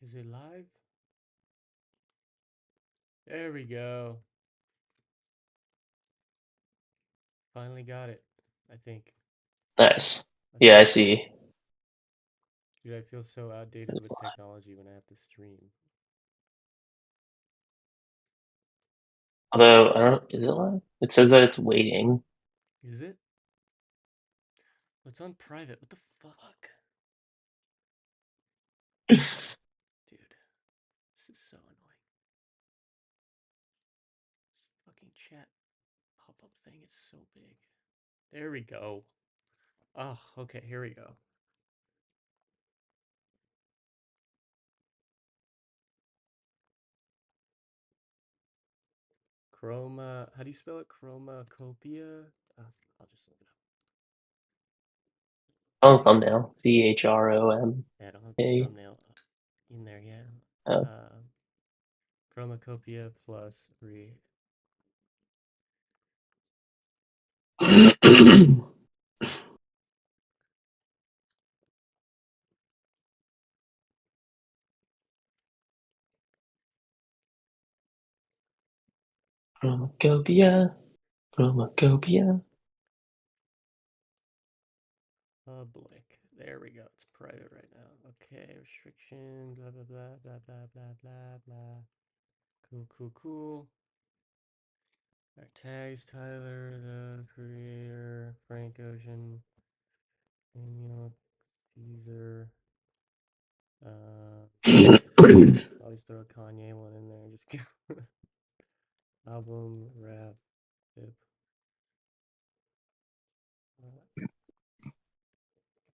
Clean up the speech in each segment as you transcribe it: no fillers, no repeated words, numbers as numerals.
Is it live? There we go. Finally got it. I think. Nice. I Yeah, I think. see. Dude, I feel so outdated with technology when I have to stream. Although I don't, is it live? It says that it's waiting. Is it? It's on private. What the fuck? Dude, this is so annoying. This fucking chat pop-up thing is so big. There we go. Oh, okay, here we go. How do you spell it? Chromakopia? I'll just look it up. Oh, thumbnail. CHROMA. Yeah, I don't have the thumbnail in there yet. Oh. Chromacopia plus re. Chromacopia. Chromacopia. Public. There we go. It's private right now. Okay, restriction, blah, blah, blah, blah, blah, blah, blah, blah. Cool, cool, cool. Our tags, Tyler, the creator, Frank Ocean, Daniel, Caesar. Always throw a Kanye one in there. Just album, rap, hip,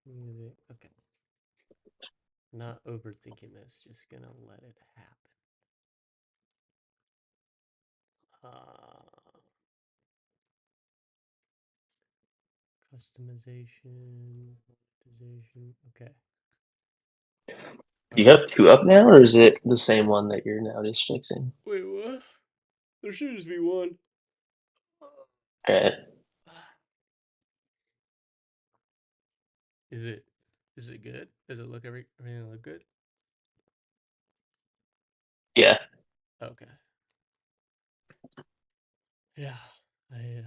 music. Okay. Not overthinking this. Just gonna let it happen. Customization, monetization. Okay. All You right. have two up now, or is it the same one that you're now just fixing? Wait, what? There should just be one. Alright. Is it? Is it good? Does it look everything look good? Yeah. Okay. Yeah. I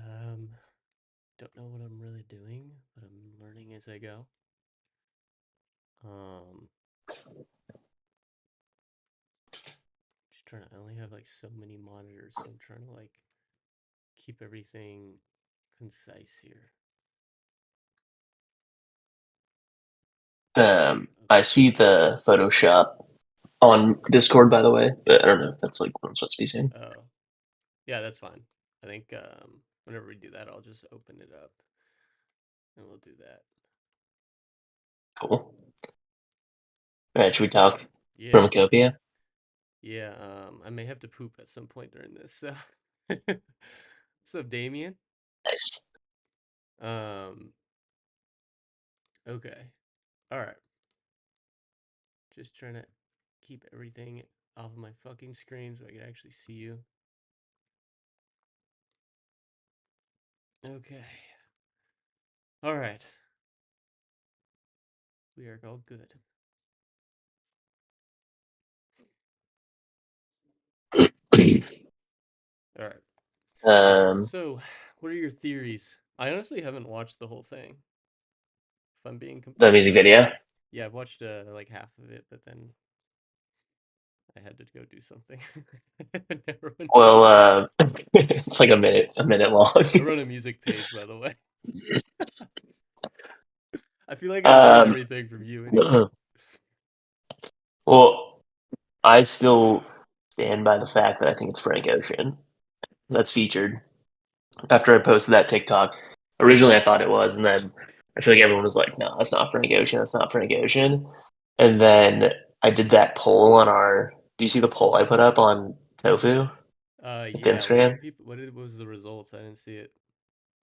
don't know what I'm really doing, but I'm learning as I go. Um, just trying to. I only have like so many monitors, so I'm trying to like keep everything concise here. I Okay. see the Photoshop on Discord, by the way, but I don't know if that's like what I'm supposed to be seeing. Oh, yeah, that's fine. I think whenever we do that, I'll just open it up and we'll do that. Cool. Alright, should we talk Yeah, Chromacopia? yeah. I may have to poop at some point during this. So, what's up, Damien? Nice. Um, okay. All right. Just trying to keep everything off of my fucking screen so I can actually see you. Okay. All right. We are all good. All right. um, So, what are your theories? I honestly haven't watched the whole thing. If I'm being the music video. yeah, I've watched like half of it, but then I had to go do something. Never mind. Well, it's like a minute long. I run a music page, by the way. I feel like I learned um, everything from you anyway. well, I still stand by the fact that I think it's Frank Ocean that's featured. After I posted that TikTok, originally I thought it was, and then I feel like everyone was like, "No, that's not Frank Ocean. That's not Frank Ocean." And then I did that poll on our. Do you see the poll I put up on Tofu, like Yeah. What Instagram? did people? What was the results? I didn't see it.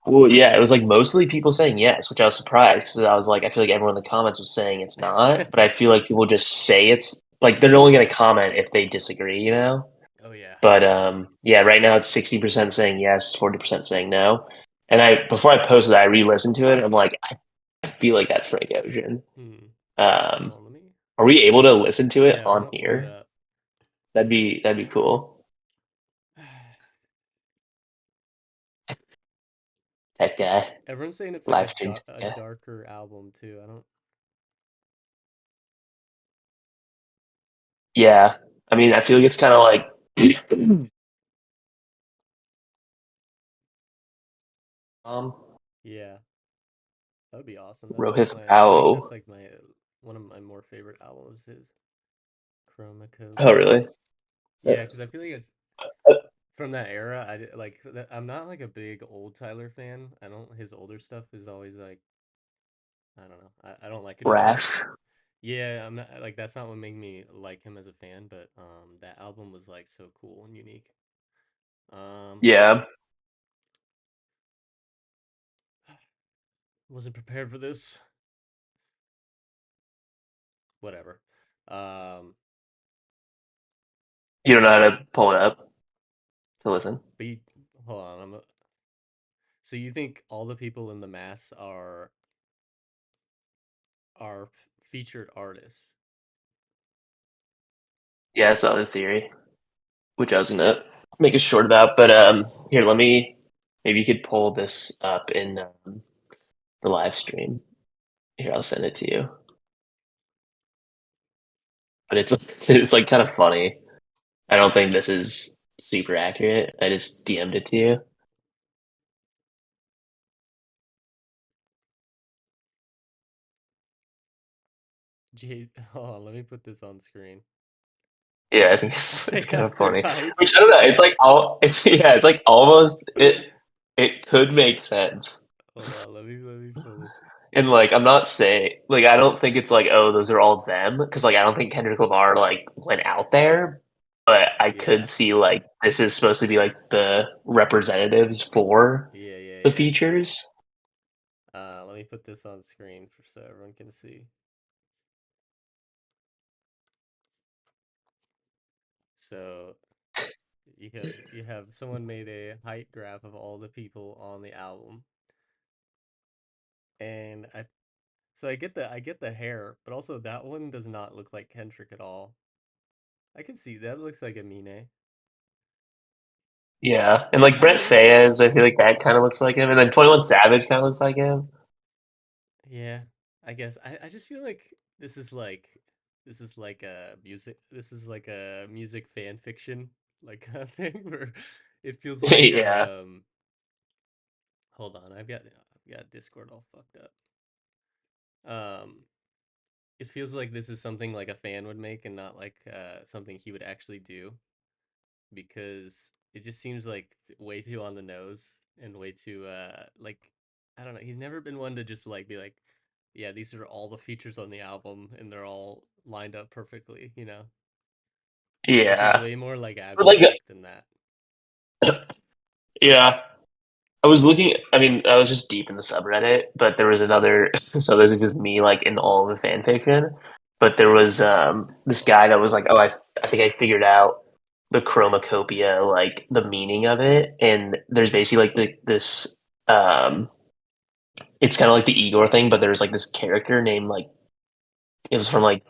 Well, yeah, it was like mostly people saying yes, which I was surprised because I was like, I feel like everyone in the comments was saying it's not, but I feel like people just say it's like they're only going to comment if they disagree, you know? Oh yeah. But yeah, right now it's 60% saying yes, 40% saying no. And I before I posted that, I re-listened to it. And I'm like, I feel like that's Frank Ocean. Hmm. Hold Um, on. Let me. Are we able to listen to it Yeah, I'm on gonna pull it here? up. That'd be cool. Tech guy, Everyone's saying it's like live stream tech a guy. darker album too. I don't. Yeah, I mean, I feel like it's kind of like Yeah, that would be awesome. That's like Rohith my. I think that's Rao. like my one of my more favorite albums is Oh, Chromacopia. really? Yeah, because I feel like it's from that era. Like I'm not like a big old Tyler fan. I don't. His older stuff is always like I don't know. I don't like it as much. Rash. Yeah, I'm not like that's not what made me like him as a fan, but that album was like so cool and unique. Um Yeah, wasn't prepared for this. Whatever. Um you don't know how to pull it up to listen. but you, hold on, so you think all the people in the mass are featured artists? Yeah, that's the other theory, which I was gonna make a short about. But here, let me. Maybe you could pull this up in the live stream. Here, I'll send it to you. But it's it's like kind of funny. I don't think this is super accurate. I just DM'd it to you. Jay, hold on, let me put this on screen. Yeah, I think it's kind of After funny. Heights. Which I don't know. It's like all it's yeah. It's like almost it could make sense. Hold on, let me pull this. And like I'm not saying like I don't think it's like oh those are all them because like I don't think Kendrick Lamar like went out there, but I Yeah. could see like this is supposed to be like the representatives for Yeah, yeah, the yeah. features. Let me put this on screen so everyone can see. So you have someone made a height graph of all the people on the album, and I get the hair, but also that one does not look like Kendrick at all. I can see that looks like Amine. Yeah, and like Brent Fayez, I feel like that kind of looks like him, and then 21 Savage kind of looks like him. Yeah, I guess I just feel like this is like a music fan fiction like kind of thing where it feels like Yeah, hold on, I've got Discord all fucked up. Um, it feels like this is something like a fan would make and not like something he would actually do because it just seems like way too on the nose and way too like I don't know. He's never been one to just like be like, yeah, these are all the features on the album and they're all lined up perfectly, you know? Like he's yeah, way more like but like abstract than that. yeah. I was looking. I mean, I was just deep in the subreddit, but there was another. So this is just me, like in all of the fan fiction. But there was this guy that was like, "Oh, I think I figured out the Chromacopia, like the meaning of it." And there's basically like this. Um, it's kind of like the Igor thing, but there's like this character named like it was from like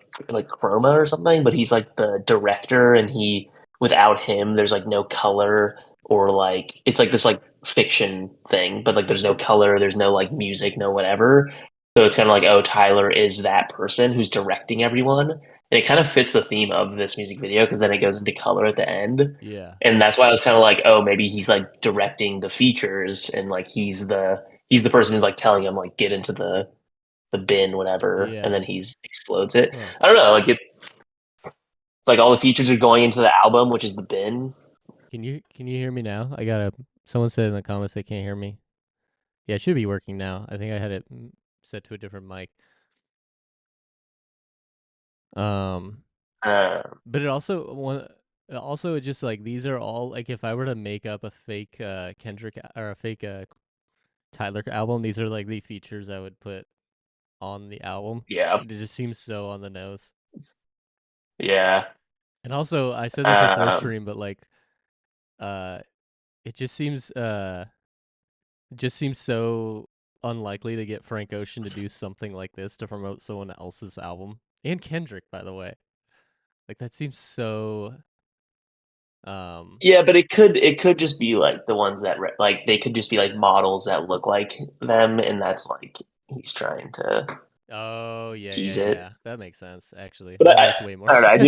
Chroma or something, but he's like the director, and he without him, there's like no color or like it's like this like fiction thing, but like there's no color, there's no like music, no whatever. So it's kind of like oh, Tyler is that person who's directing everyone, and it kind of fits the theme of this music video because then it goes into color at the end, Yeah. and that's why I was kind of like oh, maybe he's like directing the features and like he's the person who's like telling him like get into the bin, whatever, and Yeah. then he's explodes it. Huh. I don't know, like it's like all the features are going into the album, which is the bin. Can you hear me now? I got to someone said in the comments they can't hear me. Yeah, it should be working now. I think I had it set to a different mic. Um Uh, But it also it just like these are all like if I were to make up a fake Kendrick or a fake Tyler album, these are like the features I would put on the album. yeah, It just seems so on the nose. yeah, And also, I said this before um, stream, but like uh it just seems so unlikely to get Frank Ocean to do something like this to promote someone else's album. And Kendrick, by the way. Like that seems so um Yeah, but it could just be like the ones that like they could just be like models that look like them, and that's like he's trying to oh yeah, yeah, tease it. yeah. That makes sense, actually. But That I, makes way more I don't know. sense.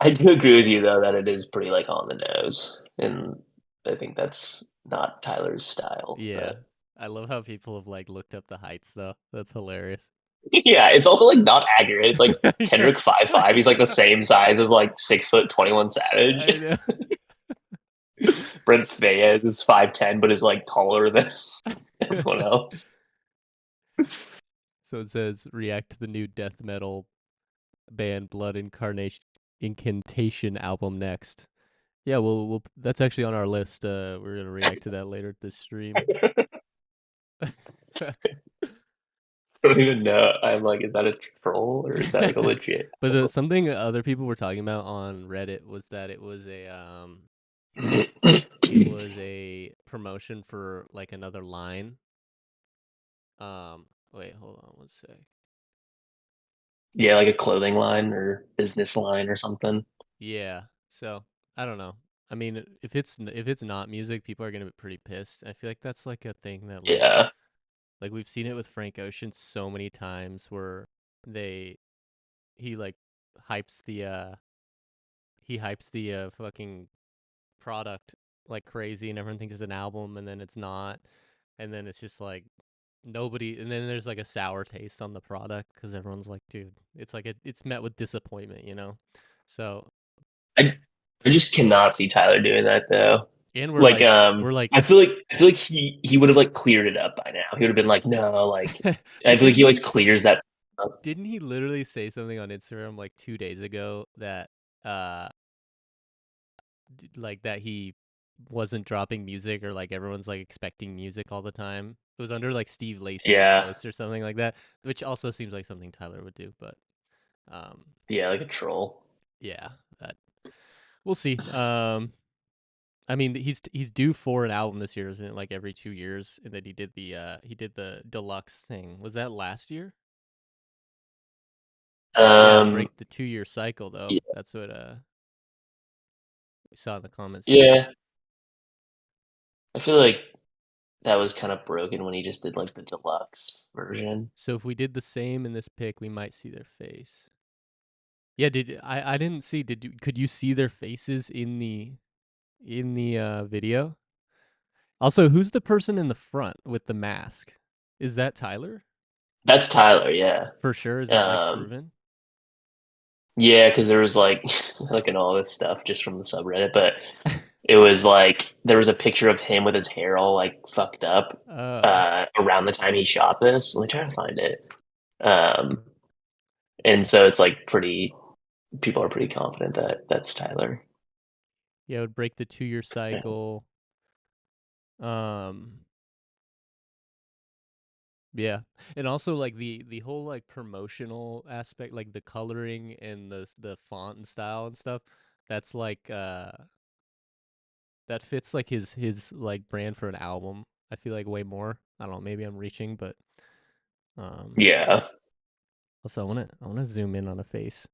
I do agree with you though that it is pretty like on the nose, and I think that's not Tyler's style. Yeah. But I love how people have like looked up the heights though. That's hilarious. yeah, it's also like not accurate. It's like I know. Kendrick 5'5". He's like the same size as like 6'21" Savage. I know. Brent Fayez is 5'10", but is like taller than everyone else. So it says react to the new death metal band Blood Incarnation Incantation album next. Yeah, we'll that's actually on our list. We're gonna react to that later this stream. I don't even know. I'm like, is that a troll or is that like a legit? But something other people were talking about on Reddit was that it was a promotion for like another line. Wait, hold on one sec. Yeah, like a clothing line or business line or something. Yeah. So I don't know. I mean, if it's not music, people are gonna be pretty pissed. I feel like that's like a thing that Yeah. like we've seen it with Frank Ocean so many times where they he like hypes the uh he hypes the fucking product like crazy and everyone thinks it's an album and then it's not, and then it's just like nobody, and then there's like a sour taste on the product because everyone's like, dude, it's like it's met with disappointment. So I I just cannot see Tyler doing that though. and Like we're like I feel like he would have like cleared it up by now. He would have been like, no, like well, I feel like didn't he always he clears that up. didn't he literally say something on Instagram like 2 days ago that uh like that he wasn't dropping music, or like everyone's like expecting music all the time. It was under like Steve Lacy's Yeah. post or something like that, which also seems like something Tyler would do. But um, Yeah, like a troll. yeah, that we'll see. I mean, he's due for an album this year, isn't it? Like every 2 years, and then he did the deluxe thing. Was that last year? Yeah, Um break the 2 year cycle though. yeah, That's what we saw in the comments here. yeah. I feel like that was kind of broken when he just did like the deluxe version. So if we did the same in this pic, we might see their face. Yeah, I didn't see, could you see their faces in the video? Also, who's the person in the front with the mask? Is that Tyler? That's Tyler, yeah. For sure, is that like Um proven? yeah, because there was like like in all this stuff just from the subreddit, but it was like there was a picture of him with his hair all like fucked up Oh. around the time he shot this. Let me try to find it. Um, and so it's like pretty. People are pretty confident that that's Tyler. Yeah, it would break the 2 year Yeah. cycle. Um yeah. And also like the whole like promotional aspect, like the coloring and the font and style and stuff, that's like that fits like his like brand for an album. I feel like way more. I don't know, maybe I'm reaching, but um Yeah. also I wanna zoom in on a face.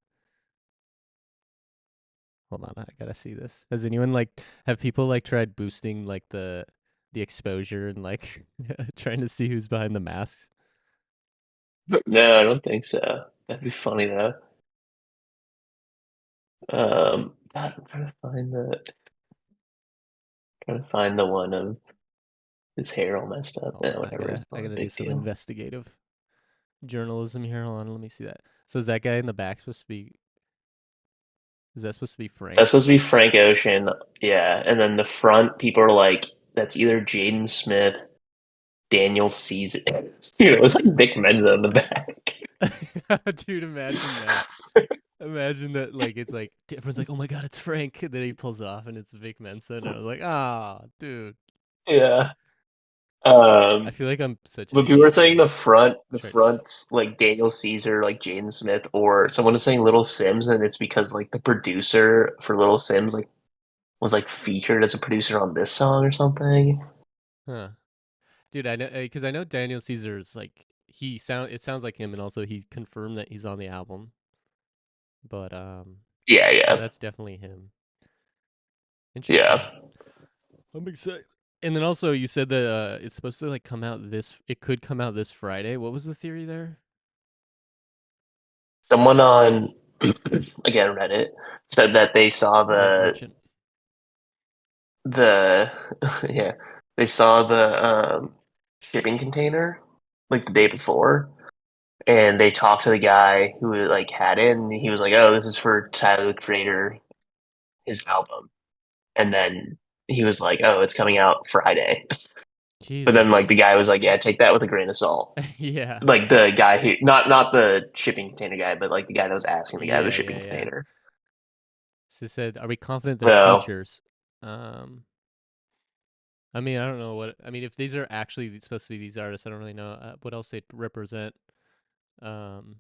Hold on, I gotta see this. Has anyone like have people like tried boosting like the exposure and like trying to see who's behind the masks? No, I don't think so. That'd be funny though. God, I'm trying to find the one of his hair all messed up. Hold Yeah, on, I whatever. gotta It's I not a gotta do big some deal. investigative journalism here. Hold on, let me see that. So is that guy in the back supposed to be? Is that supposed to be That's Frank? supposed to be Frank Ocean. Yeah, and then the front people are like, that's either Jaden Smith, Daniel Caesar. Dude, it was like Vic Menza in the back. Dude, imagine that. Imagine that, like it's like everyone's like, "Oh my god, it's Frank!" And then he pulls it off, and it's Vic Mensa, and I was like, "Ah, dude." Yeah. I Um, feel like I'm such an but people were idiot saying for the trying. front's like Daniel Caesar, like Jaden Smith, or someone was saying Little Sims, and it's because like the producer for Little Sims like was like featured as a producer on this song or something. Huh. Dude, I know because I know Daniel Caesar's like it sounds like him, and also he confirmed that he's on the album. But Yeah, so yeah, that's definitely him. Interesting. yeah. I'm excited. And then also you said that it's supposed to like come out this. It could come out this Friday. What was the theory there? Someone on again Reddit said that they saw Reddit merchant. the yeah, they saw the shipping container like the day before, and they talked to the guy who like had it, and he was like, "Oh, this is for Tyler the Creator, his album," and then he was like, "Oh, it's coming out Friday." But then Jesus. like the guy was like, "Yeah, take that with a grain of salt." Yeah. Like the guy who not the shipping container guy, but like the guy that was asking the guy the Yeah. shipping Yeah. Yeah. container. So said, are we confident they're So features? Um, I mean, I don't know what. I mean, if these are actually supposed to be these artists, I don't really know what else they represent. Um,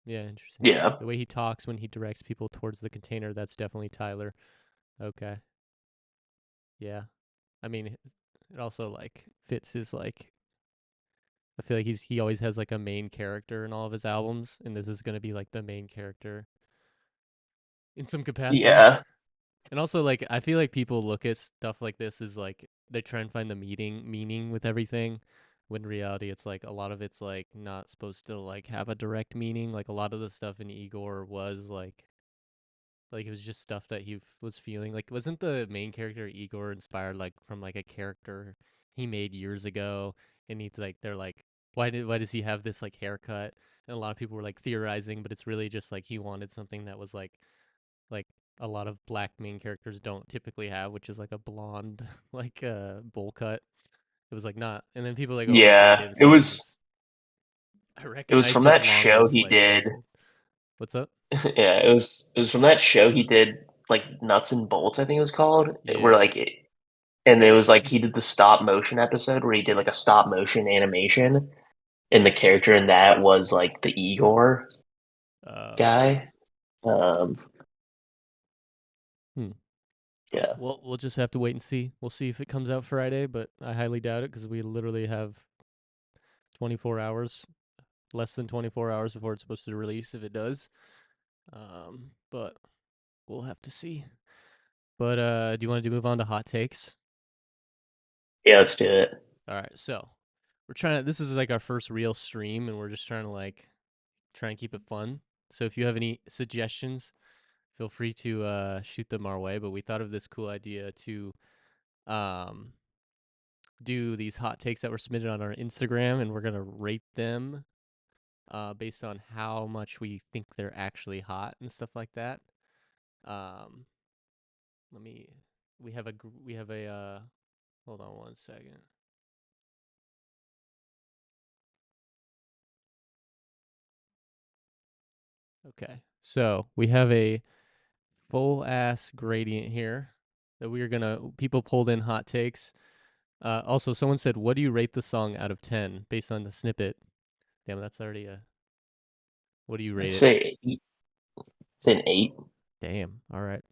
yeah, interesting. yeah, The way he talks when he directs people towards the container, that's definitely Tyler. Okay. Yeah. I mean, it also like fits his like. I feel like he always has like a main character in all of his albums, and this is gonna be like the main character in some capacity. yeah, And also, like, I feel like people look at stuff like this as like they try and find the meaning with everything, when in reality it's like a lot of it's like not supposed to like have a direct meaning. Like a lot of the stuff in Igor was like it was just stuff that he was feeling. Like, wasn't the main character Igor inspired like from like a character he made years ago? And he like they're like, why does he have this like haircut? And a lot of people were like theorizing, but it's really just like he wanted something that was like a lot of black main characters don't typically have, which is like a blonde like bowl cut. It was like not, and then people like overhyped it yeah. and It stuff. And was it's I it was recognize from his that long show ass he legs. did. That's it. What's up? Yeah, it was from that show he did like Nuts and Bolts, I think it was called. Where Yeah. like and it was like he did the stop motion episode where he did like a stop motion animation, and the character in that was like the Igor Okay. guy. Um, Hmm. yeah, Well, we'll just have to wait and see. We'll see if it comes out Friday, but I highly doubt it because we literally have 24 hours, less than 24 hours before it's supposed to release if it does. But we'll have to see. But do you want to move on to hot takes? yeah, let's do it. All right, so we're trying to. This is like our first real stream, and we're just trying to like try and keep it fun. So if you have any suggestions, feel free to shoot them our way. But we thought of this cool idea to um, do these hot takes that were submitted on our Instagram, and we're gonna rate them based on how much we think they're actually hot and stuff like that. Um, let me. We have a. Hold on one second. Okay, so we have a full ass gradient here that we are gonna. People pulled in hot takes. Also, someone said, "What do you rate the song out of 10 based on the snippet?" Damn, that's already a. What do you I'd rate it? say it's an 8. Damn. All right.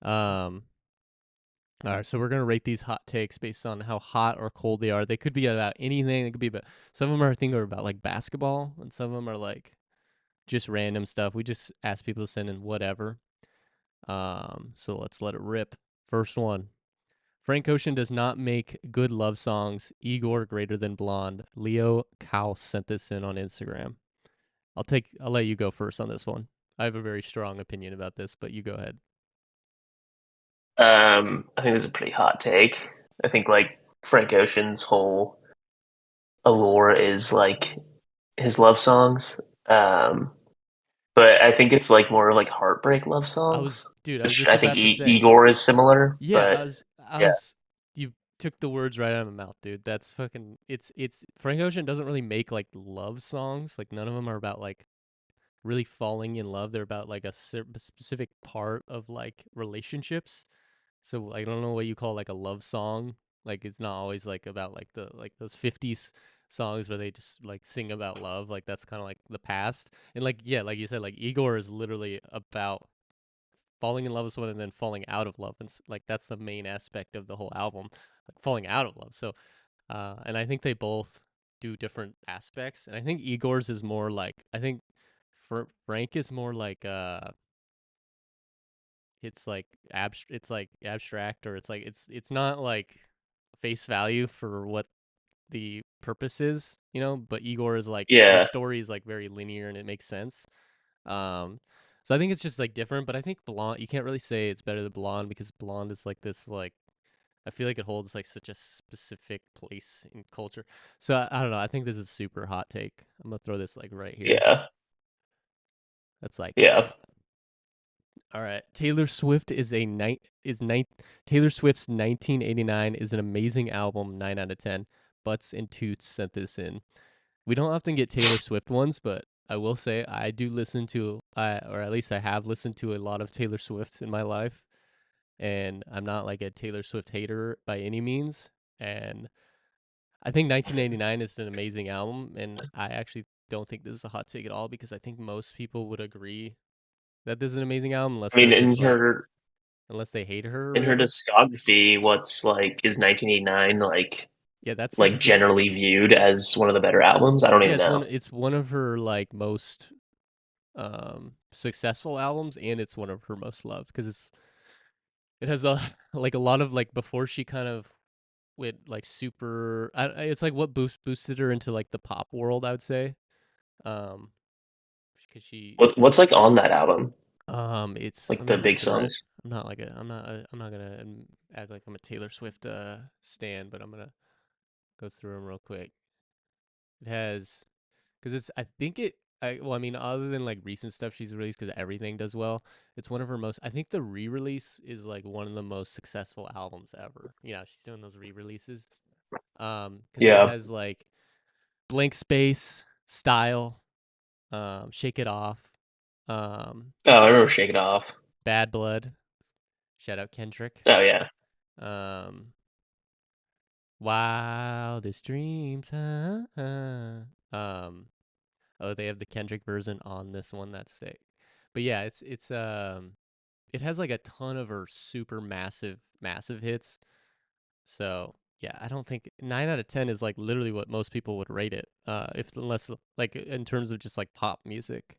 Um. All right. So we're gonna rate these hot takes based on how hot or cold they are. They could be about anything. They could be about. Some of them are I think are about like basketball, and some of them are like just random stuff. We just ask people to send in whatever. So let's let it rip. First one. Frank Ocean does not make good love songs. Igor greater than blonde. Leo Cow sent this in on Instagram. I'll let you go first on this one. I have a very strong opinion about this, but you go ahead. I think it's a pretty hot take. I think like Frank Ocean's whole allure is like his love songs. But I think it's like more like heartbreak love songs, I was which just I think about to say. Igor is similar. Yeah, But I yeah, was you took the words right out of my mouth, dude. That's fucking it's Frank Ocean doesn't really make like love songs. Like none of them are about like really falling in love. They're about like a specific part of like relationships. So I don't know what you call like a love song. Like it's not always like about like the like those 50s songs where they just like sing about love. Like that's kind of like the past. And like yeah, like you said, like Igor is literally about falling in love with someone and then falling out of love, and like that's the main aspect of the whole album, like falling out of love. So And I think they both do different aspects. And I think Igor's is more like I think Frank is more like it's like it's like abstract, or it's not like face value for what the purpose is, but Igor is like the Yeah, story is like very linear and it makes sense. Um so I think it's just like different, but I think Blonde, you can't really say it's better than Blonde because Blonde is like this like I feel like it holds like such a specific place in culture. So I don't know. I think this is super hot take. I'm gonna throw this like right here. yeah, That's like yeah. yeah. All right. Taylor Swift's 1989 is an amazing album. 9 out of 10. Butts and Toots sent this in. We don't often get Taylor Swift ones, but I will say I do listen to, or at least I have listened to a lot of Taylor Swift in my life, and I'm not like a Taylor Swift hater by any means. And I think 1989 is an amazing album, and I actually don't think this is a hot take at all because I think most people would agree that this is an amazing album unless I mean, they're just like unless they hate her or in her whatever. discography, what's like is 1989 Yeah, that's like generally viewed as one of the better albums? I don't yeah, even know. it's one of her like most successful albums, and it's one of her most loved because it has a like a lot of like before she kind of went like super it's like what boosted her into like the pop world, I would say. Um because she What's like on that album? it's Like I'm the gonna go big through it. songs. I'm not gonna act like I'm a Taylor Swift stan, but I'm gonna go through them real quick. It has because it's I think it well I mean other than like recent stuff she's released because everything does well. It's one of her most. I think the re-release is like one of the most successful albums ever. She's doing those re-releases. Because it Yeah. has like Blank Space, Style, Shake It Off, Oh, I remember Shake It Off. Bad Blood. Shout out Kendrick. Oh yeah. Um, Wildest Dreams. Huh? Oh, they have the Kendrick version on this one. That's sick. But yeah, it has like a ton of her super massive hits. So yeah, I don't think 9 out of 10 is like literally what most people would rate it. If unless like in terms of just like pop music.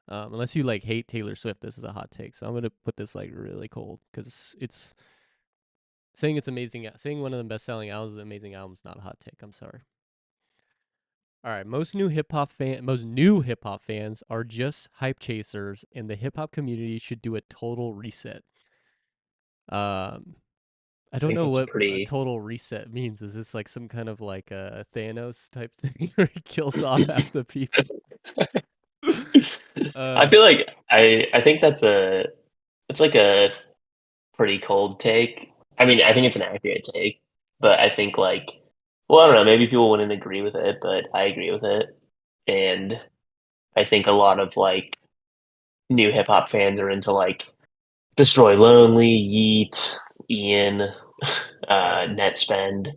Unless you like hate Taylor Swift, this is a hot take. So I'm gonna put this like really cold because it's saying it's amazing. Saying one of the best selling albums is an amazing album is not a hot take. I'm sorry. All right, most new hip hop fans are just hype chasers, and the hip hop community should do a total reset. Um, I I don't think know that's what a pretty. total reset means. Is this like some kind of like a Thanos type thing where he kills off half the people? I uh, feel like I think it's like a pretty cold take. I mean, I think it's an accurate take, but I think like well, I don't know, maybe people wouldn't agree with it, but I agree with it. And I think a lot of like new hip hop fans are into like Destroy Lonely, Yeet, Ian, yeah, Net Spend.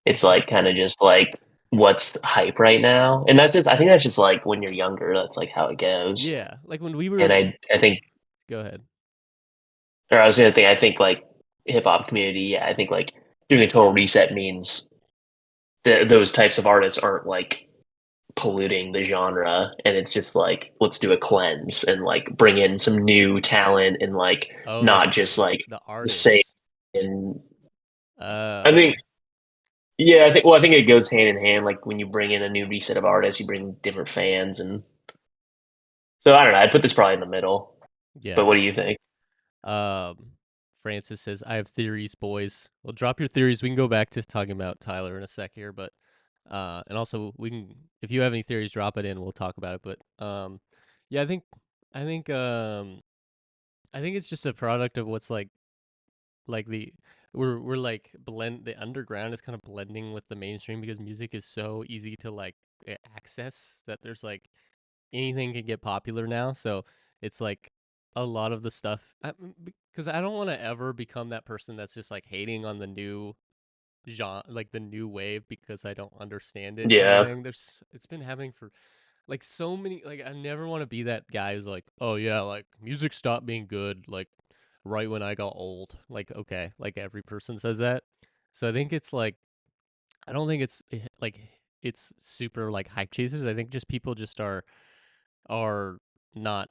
It's like kind of just like what's hype right now, and that's just I think that's just like when you're younger, that's like how it goes. yeah. Like when we were, And I think, go ahead. or I was gonna think, I think like hip hop community, yeah, I think like doing a total reset means that those types of artists aren't like polluting the genre, and it's just like let's do a cleanse and like bring in some new talent and like Oh, like not just like the the same. artists. And I think Okay. yeah, I think it goes hand in hand. Like when you bring in a new reset of artists, you bring different fans, and so I don't know. I'd put this probably in the middle. But Yeah. what do you think? Um, Francis says, "I have theories, boys." Well, drop your theories. We can go back to talking about Tyler in a sec here, but and also we can, if you have any theories, drop it in. We'll talk about it. But yeah, I think, I think it's just a product of what's like the we're like blend the underground is kind of blending with the mainstream because music is so easy to like access that there's like anything can get popular now. So it's like a lot of the stuff because I don't want to ever become that person that's just like hating on the new genre, like the new wave because I don't understand it kind of Yeah, thing. It's been happening for like so many like I never want to be that guy who's like, "Oh yeah, like music stopped being good like right when I got old." Like okay, like every person says that. So I think it's like I don't think it's like it's super like hype chasers. I think just people just are not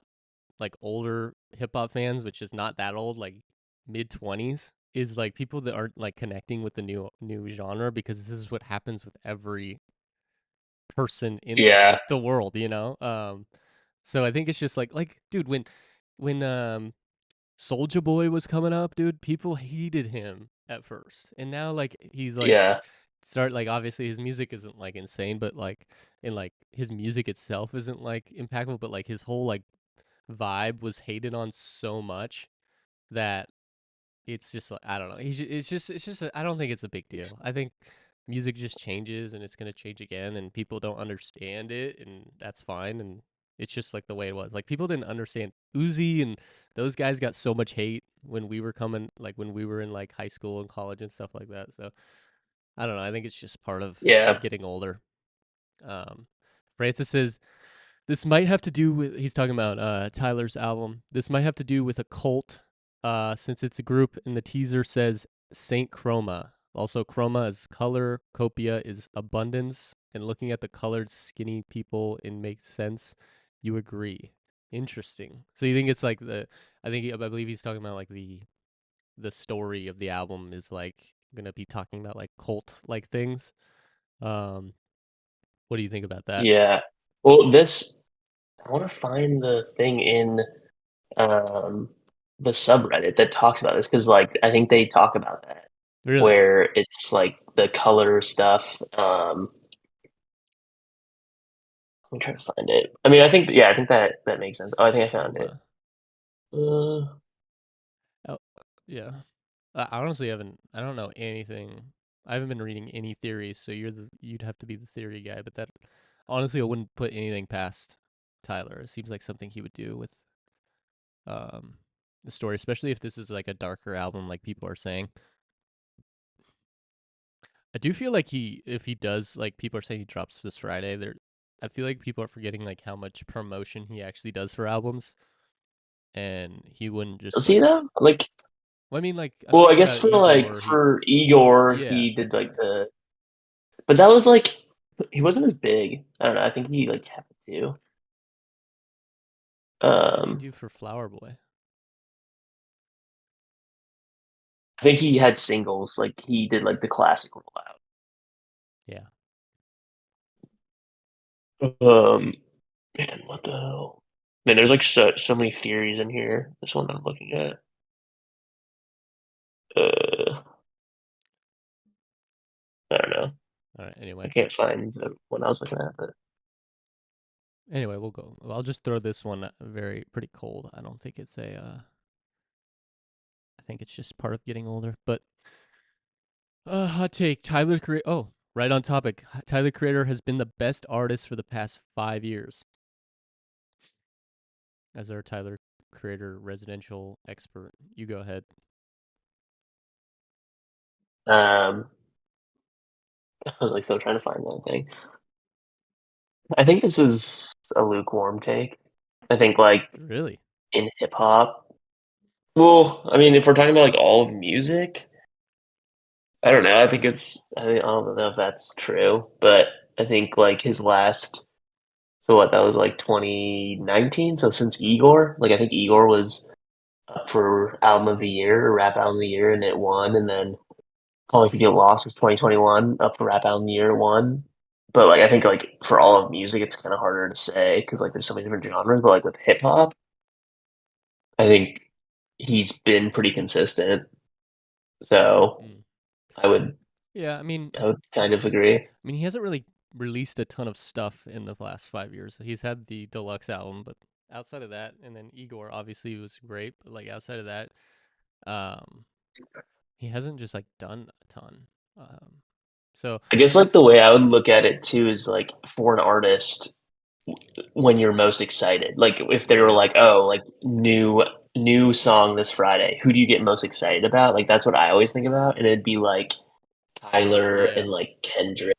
like older hip hop fans, which is not that old, like mid 20s, is like people that aren't like connecting with the new genre because this is what happens with every person in Yeah, the world, you know. So I think it's just like dude, when Soldier Boy was coming up, dude, people hated him at first, and now like he's like yeah, start like obviously his music isn't like insane, but like and like his music itself isn't like impactful, but like his whole like vibe was hated on so much that it's just like I don't know. It's just I don't think it's a big deal. I think music just changes and it's gonna change again, and people don't understand it, and that's fine. And it's just like the way it was. Like people didn't understand Uzi and those guys got so much hate when we were coming, like when we were in like high school and college and stuff like that. So I don't know. I think it's just part of yeah. getting older. Um, Francis says this might have to do with he's talking about Tyler's album. This might have to do with a cult, since it's a group, and the teaser says Saint Chroma. Also, chroma is color, copia is abundance, and looking at the colored skinny people, it makes sense. You agree? Interesting. So you think it's like I believe he's talking about like the story of the album is like gonna be talking about like cult like things. Um, what do you think about that? Yeah. Well, this I want to find the thing in um the subreddit that talks about this because like I think they talk about that Really? where it's like the color stuff. I'm trying to find it. I mean, I think yeah, I think that makes sense. Oh, I think I found it. Chroma. Uh, Oh, yeah. I honestly haven't. I don't know anything. I haven't been reading any theories, so you'd have to be the theory guy. But that honestly, I wouldn't put anything past Tyler. It seems like something he would do with um the story, especially if this is like a darker album, like people are saying. I do feel like if he does, like people are saying he drops this Friday. I feel like people are forgetting like how much promotion he actually does for albums, and he wouldn't just see like. that? Like, Well, I mean, like I'm well, I thinking guess about for like Igor. for Igor, Yeah, he did like but that was like he wasn't as big. I don't know. I think he like had to. what did he Um, do for Flower Boy? I think he had singles. Like he did like the classic rollout. Yeah. Man, what the hell? Man, there's like so many theories in here. This one I'm looking at. Uh, I don't know. All right. I Anyway, can't find the one I was looking at, but we'll go. I'll just throw this one very pretty cold. I don't think it's a. I think it's just part of getting older. But hot take: Tyler Creator. Oh, right on topic. Tyler Creator has been the best artist for the past 5 years. As our Tyler Creator residential expert, you go ahead. um, I was like still trying to find that thing. I think this is a lukewarm take. I think like Really? in hip hop. Well, I mean, if we're talking about like all of music, I don't know. I don't know if that's true, but I think like his last. So what? That was like 2019. So since Igor, like I think Igor was up for album of the year or rap album of the year, and it won. And then Calling for Get Lost was 2021, up for rap album of the year, it won. But like I think like for all of music, it's kind of harder to say because like there's so many different genres. But like with hip hop, I think he's been pretty consistent. So Mm. I would Yeah. I would kind of agree. He hasn't really released a ton of stuff in the last 5 years. He's had the deluxe album, but outside of that, and then Igor obviously was great, but like outside of that, um, he hasn't just like done a ton. Um, so I guess like the way I would look at it too is like for an artist when you're most excited. Like if they were yeah, like, oh, like new song this Friday, who do you get most excited about? Like that's what I always think about, and it'd be like Tyler yeah, and like Kendrick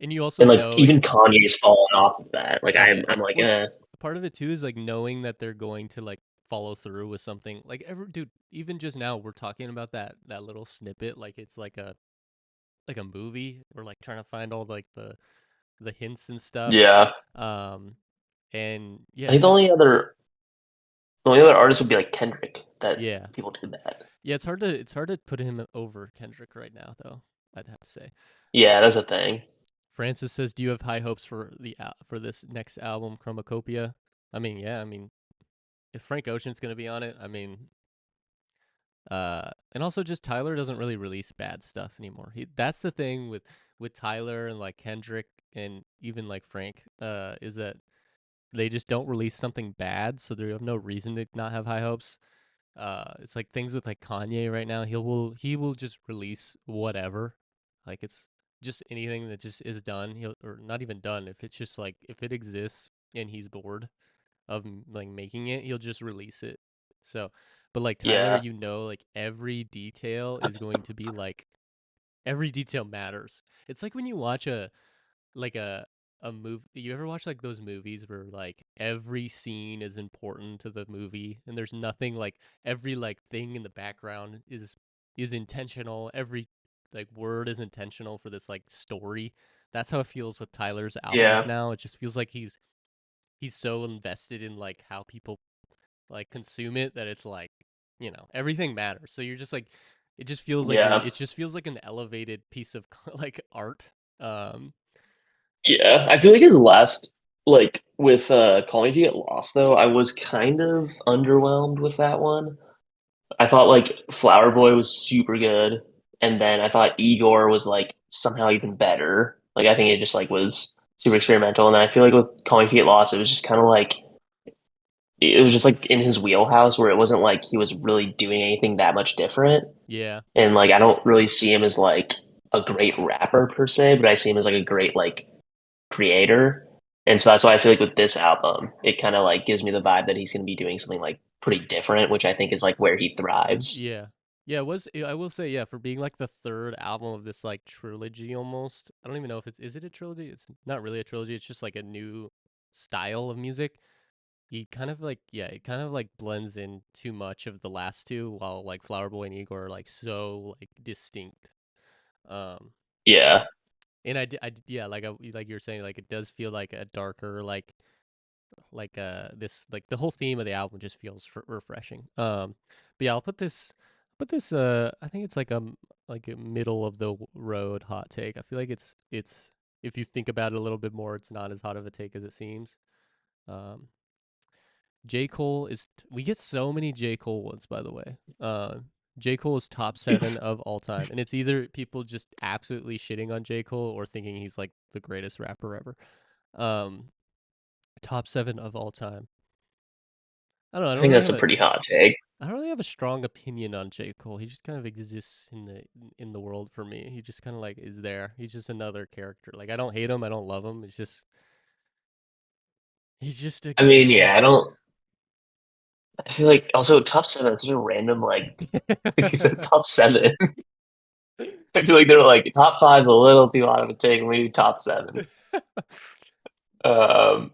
and you also and like know, even Kanye's fallen off of that. Like oh yeah, I'm like, well, it's part of it too is like knowing that they're going to like follow through with something. Like dude, even just now we're talking about that little snippet, like it's like a like a movie. We're like trying to find all like the hints and stuff. Yeah. Um, and yeah, I think it's just the only other artist would be like Kendrick that yeah, people do that. yeah. It's hard to put him over Kendrick right now, though. I'd have to say. Yeah, that's a thing. Francis says, "Do you have high hopes for for this next album, Chromacopia?" I mean, yeah. I mean, if Frank Ocean's gonna be on it, I mean, and also just Tyler doesn't really release bad stuff anymore. That's the thing with Tyler and like Kendrick and even like Frank, is that they just don't release something bad, so they have no reason to not have high hopes. It's like things with like Kanye right now. He will just release whatever, like it's just anything that just is done. He'll or not even done. If it's just like if it exists and he's bored of like making it, he'll just release it. So, but like Tyler, Yeah. like every detail is going to be like every detail matters. It's like when you watch like a movie. You ever watch like those movies where like every scene is important to the movie and there's nothing like every like thing in the background is intentional. Every like word is intentional for this like story. That's how it feels with Tyler's albums Yeah. now. It just feels like he's so invested in like how people like consume it that it's like everything matters. So you're just like Yeah. it just feels like an elevated piece of like art. um Yeah. I feel like his last like with Call Me If You Get Lost though, I was kind of underwhelmed with that one. I thought like Flower Boy was super good, and then I thought Igor was like somehow even better. Like I think it just like was super experimental, and then I feel like with Calling If You Get Lost, it was just kind of like it was just like in his wheelhouse where it wasn't like he was really doing anything that much different. yeah. And like I don't really see him as like a great rapper per se, but I see him as like a great like creator. And so that's why I feel like with this album, it kind of like gives me the vibe that he's going to be doing something like pretty different, which I think is like where he thrives. Yeah. Yeah, it was I will say, yeah, for being like the third album of this like trilogy almost. I don't even know if it's is it a trilogy? It's not really a trilogy. It's just like a new style of music. He kind of like yeah, it kind of like blends in too much of the last two while like Flower Boy and Igor are like so like distinct. Um Yeah, and yeah, like you were saying like it does feel like a darker this like the whole theme of the album just feels refreshing. But yeah, I'll put this I think it's like a middle of the road hot take. I feel like it's if you think about it a little bit more, it's not as hot of a take as it seems. um J. Cole we get so many J. Cole ones, by the way. J. Cole is top 7 of all time, and it's either people just absolutely shitting on J. Cole or thinking he's like the greatest rapper ever. um Top 7 of all time. I don't know. I think that's a pretty hot take. I don't really have a strong opinion on J. Cole. He just kind of exists in the world for me. He just kind of like is there. He's just another character. Like I don't hate him. I don't love him. It's just he's just a I mean, he's yeah, I just don't. I feel like also top seven. It's such a random like because it's top seven. I feel like they're like top five's a little too hot of a take. Maybe top seven. Um,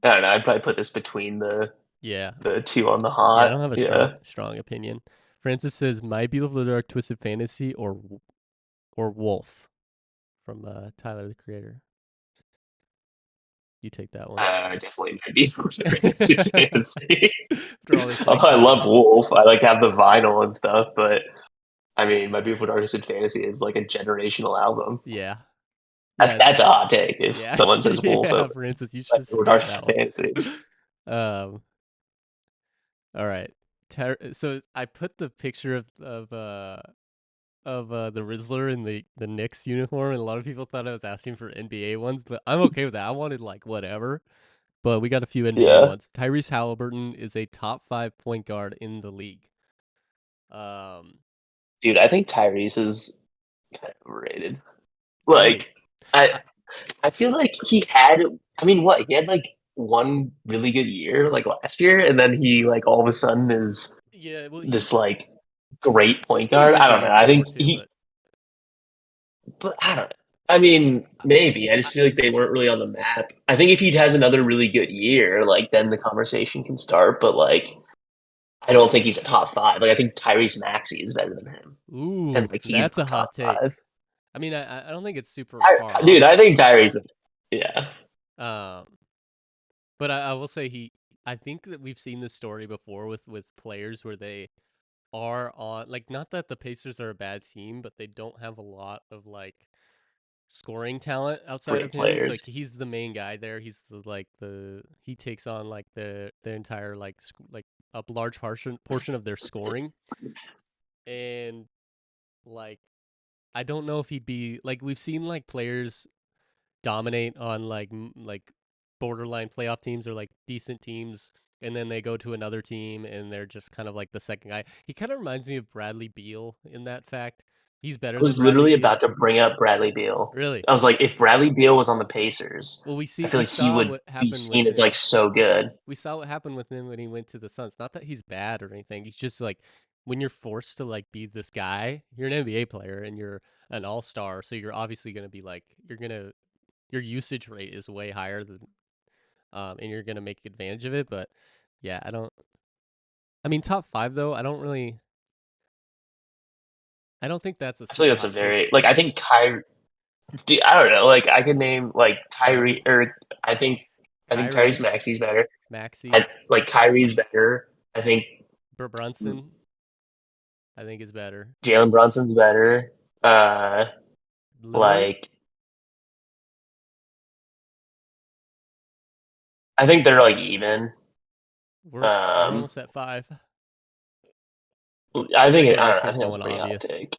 I don't know. I'd probably put this between yeah. the two on the Yeah, I hot. don't have a Yeah. strong opinion. Francis says My Beautiful Dark Twisted Fantasy or Wolf from Tyler the Creator. You take that one. Definitely might be fantasy fantasy. After all this like Although I talk. love Wolf, I like have the vinyl and stuff, but I mean, My Beautiful Dark Twisted Fantasy is like a generational album. Yeah. That's Yeah. that's a hot take if Yeah. someone says Wolf Yeah, over Francis, you My should Beautiful skip Dark that Twisted one. Fantasy. um all right. So I put the picture of the Rizzler in the Knicks uniform, and a lot of people thought I was asking for NBA ones, but I'm okay with that. I wanted like whatever. But we got a few NBA Yeah, ones. Tyrese Halliburton is a top 5 point guard in the league. Um, dude, I think Tyrese is kind of overrated. really? Like, I I, I feel like he had. I mean, what he had like one really good year like last year, and then he like all of a sudden is yeah. Well, this like great he's point been guard. good I the don't know. year I before think too, he, but I don't know. I mean, maybe. I I just feel like they weren't really on the map. I think if he has another really good year, like then the conversation can start. But like, I don't think he's a top five. Like I think Tyrese Maxey is better than him, and ooh, like he's that's my a top hot take. five. I mean, I don't think it's super far Dude, off. I think Tyrese. Yeah, Um, but I will say he. I think that we've seen this story before with players where they are on like not that the Pacers are a bad team, but they don't have a lot of like scoring talent outside great of him. So players. like he's the main guy there. He's the like the he takes on like the entire like like a large portion of their scoring and like I don't know if he'd be like we've seen like players dominate on like like borderline playoff teams or like decent teams and then they go to another team and they're just kind of like the second guy. He kind of reminds me of Bradley Beal in that fact. He's better I than was Bradley literally Beal. about to bring up Bradley Beal. Really? I was like, if Bradley Beal was on the Pacers, Well, I feel we like he saw would what be happened with seen as like him. so good. We saw what happened with him when he went to the Suns. Not that he's bad or anything. He's just like when you're forced to like be this guy, you're an NBA player and you're an all-star, so you're obviously going to be like you're going to your usage rate is way higher than and you're going to make advantage of it, but yeah, I mean top 5 though, I don't think that's a I feel like super that's a hot take. very like I think Kyrie. Dude, I don't know. Like I could name like Kyrie, Tyree or I think Tyrese Kyrie, Maxey's better. Maxi, I like Kyrie's better. I think Brunson, I think is better. Jalen Brunson's better. Uh, Lillard, like I think they're like even. we're Um, almost at 5. I I think can I only don't know. say I think that's a someone pretty hot obvious. take.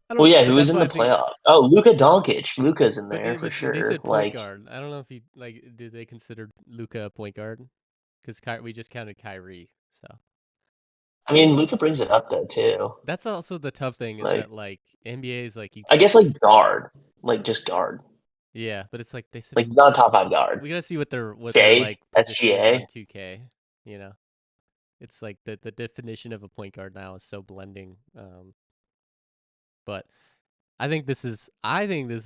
I Well, don't, yeah, but who is that's in why the I think. playoff? Oh, Luka Doncic. Luka's in But there for they sure. said point Like, guard. I don't know if he like. Do they consider Luca a point guard? Because we just counted Kyrie. So I mean, Luka brings it up though too. that's also the tough thing is Like, that like NBA is like you. I guess like guard, like just guard. Yeah, but it's like they said Like he's not a top five guard. we gotta see what their Shea, like that's position is GA. on 2K. You know, it's like the definition of a point guard now is so blending. But I think this is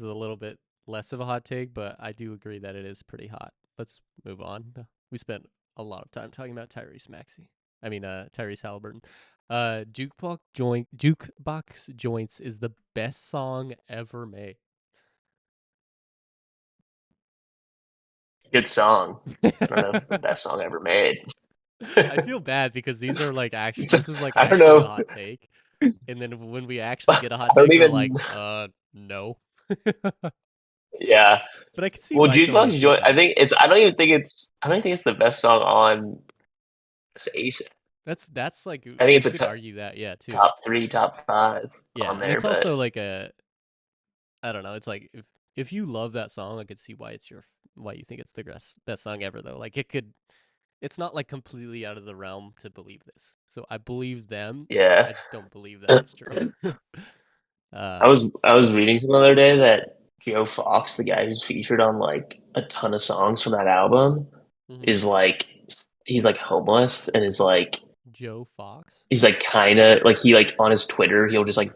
a little bit less of a hot take, but I do agree that it is pretty hot. Let's move on. We spent a lot of time talking about Tyrese Maxey. I mean, Tyrese Halliburton. Jukebox Joints is the best song ever made. Good song. I don't know if it's the best song ever made. I feel bad because these are like actually So, this is like I don't actually a know. hot take, and then when we actually I get a hot don't take, we're like, even. no. Yeah. But I can see Well, why someone would Jukebox think Joint. I that. think it's. I don't even think it's. I don't think it's the best song on Ace. That's like I think you it's a could argue that, yeah, too. top three, top five Yeah, on and there. it's But also like a I don't know. It's like if you love that song, I could see why it's your why you think it's the best song ever though. Like it could it's not like completely out of the realm to believe this. So I believe them. yeah, I just don't believe that it's true. uh I was reading some other day that Joe Fox, the guy who's featured on like a ton of songs from that album, mhm. is like he's like homeless and is like Joe Fox. he's like kind of like he like on his Twitter he'll just like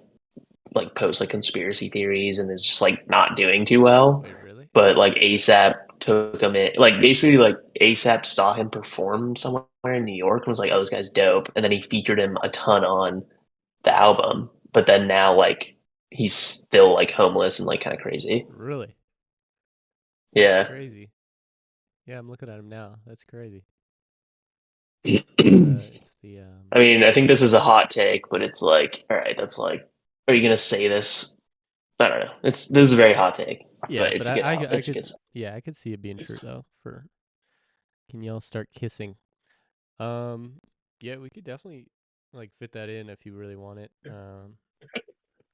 post like conspiracy theories and is just like not doing too well. Wait, really? But like ASAP took him in, like basically like ASAP saw him perform somewhere in New York and was like, "Oh, this guy's dope," and then he featured him a ton on the album. But then now like he's still like homeless and like kind of crazy. Really? That's Yeah. crazy. Yeah, I'm looking at him now. That's crazy. I It's the mean, I think this is a hot take, but it's like, all right, that's like, are you gonna say this? I don't know. This is a very hot take, yeah, but but it's a good hot. I It's a could good. yeah, I could see it being true though. For can y'all start kissing? Um, yeah, we could definitely like fit that in if you really want it.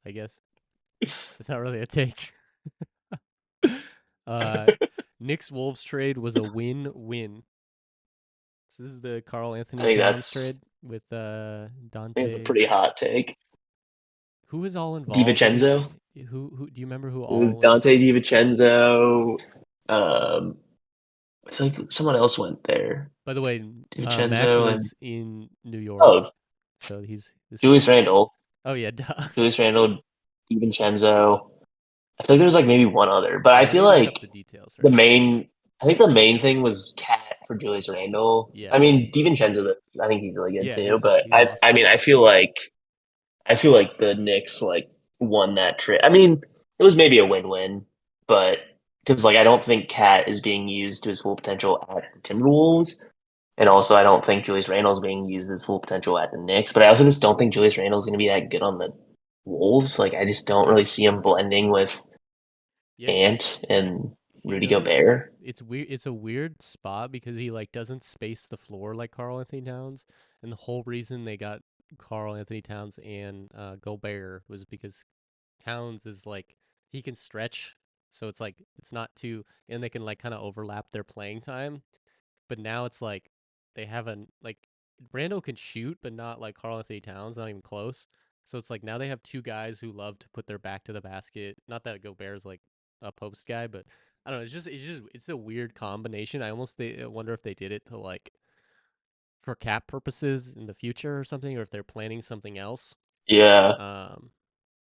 I guess it's not really a take. uh, Knicks Wolves trade was a win-win. So this is the Carl I Anthony think Towns that's trade with I think it's a Dante. pretty hot take. Who is all involved? Let me. DiVincenzo. Who do you remember who It was all was? Dante DiVincenzo. Um, I feel like someone else went there. By the way, Mac DiVincenzo and lives in New York, oh, so he's this. Julius Randle. Oh yeah, duh. Julius Randle, DiVincenzo. I feel like there's like maybe one other, but I Yeah, let feel me look up like the details the right now. main. I think the main thing was Cat for Julius Randle. I Yeah, mean, DiVincenzo. I think he's really good yeah, too. But he's I awesome. mean, I feel like the Knicks like won that trade. I mean, it was maybe a win-win, but because like I don't think Cat is being used to his full potential at the Timberwolves, and also I don't think Julius Randle is being used to his full potential at the Knicks. But I also just don't think Julius Randle is going to be that good on the Wolves. Like I just don't really see him blending with Yeah, Ant he and he Rudy doesn't. Gobert. It's weird. It's a weird spot because he like doesn't space the floor like Carl Anthony Towns, and the whole reason they got Carl Anthony Towns and Gobert was because Towns is like he can stretch, so it's like it's not too, and they can like kind of overlap their playing time. But now it's like they haven't like Brando can shoot, but not like Carl Anthony Towns, not even close. So it's like now they have two guys who love to put their back to the basket. Not that Gobert's like a post guy, but I don't know. It's a weird combination. I almost wonder if they did it to like for cap purposes in the future or something, or if they're planning something else. Yeah, Um,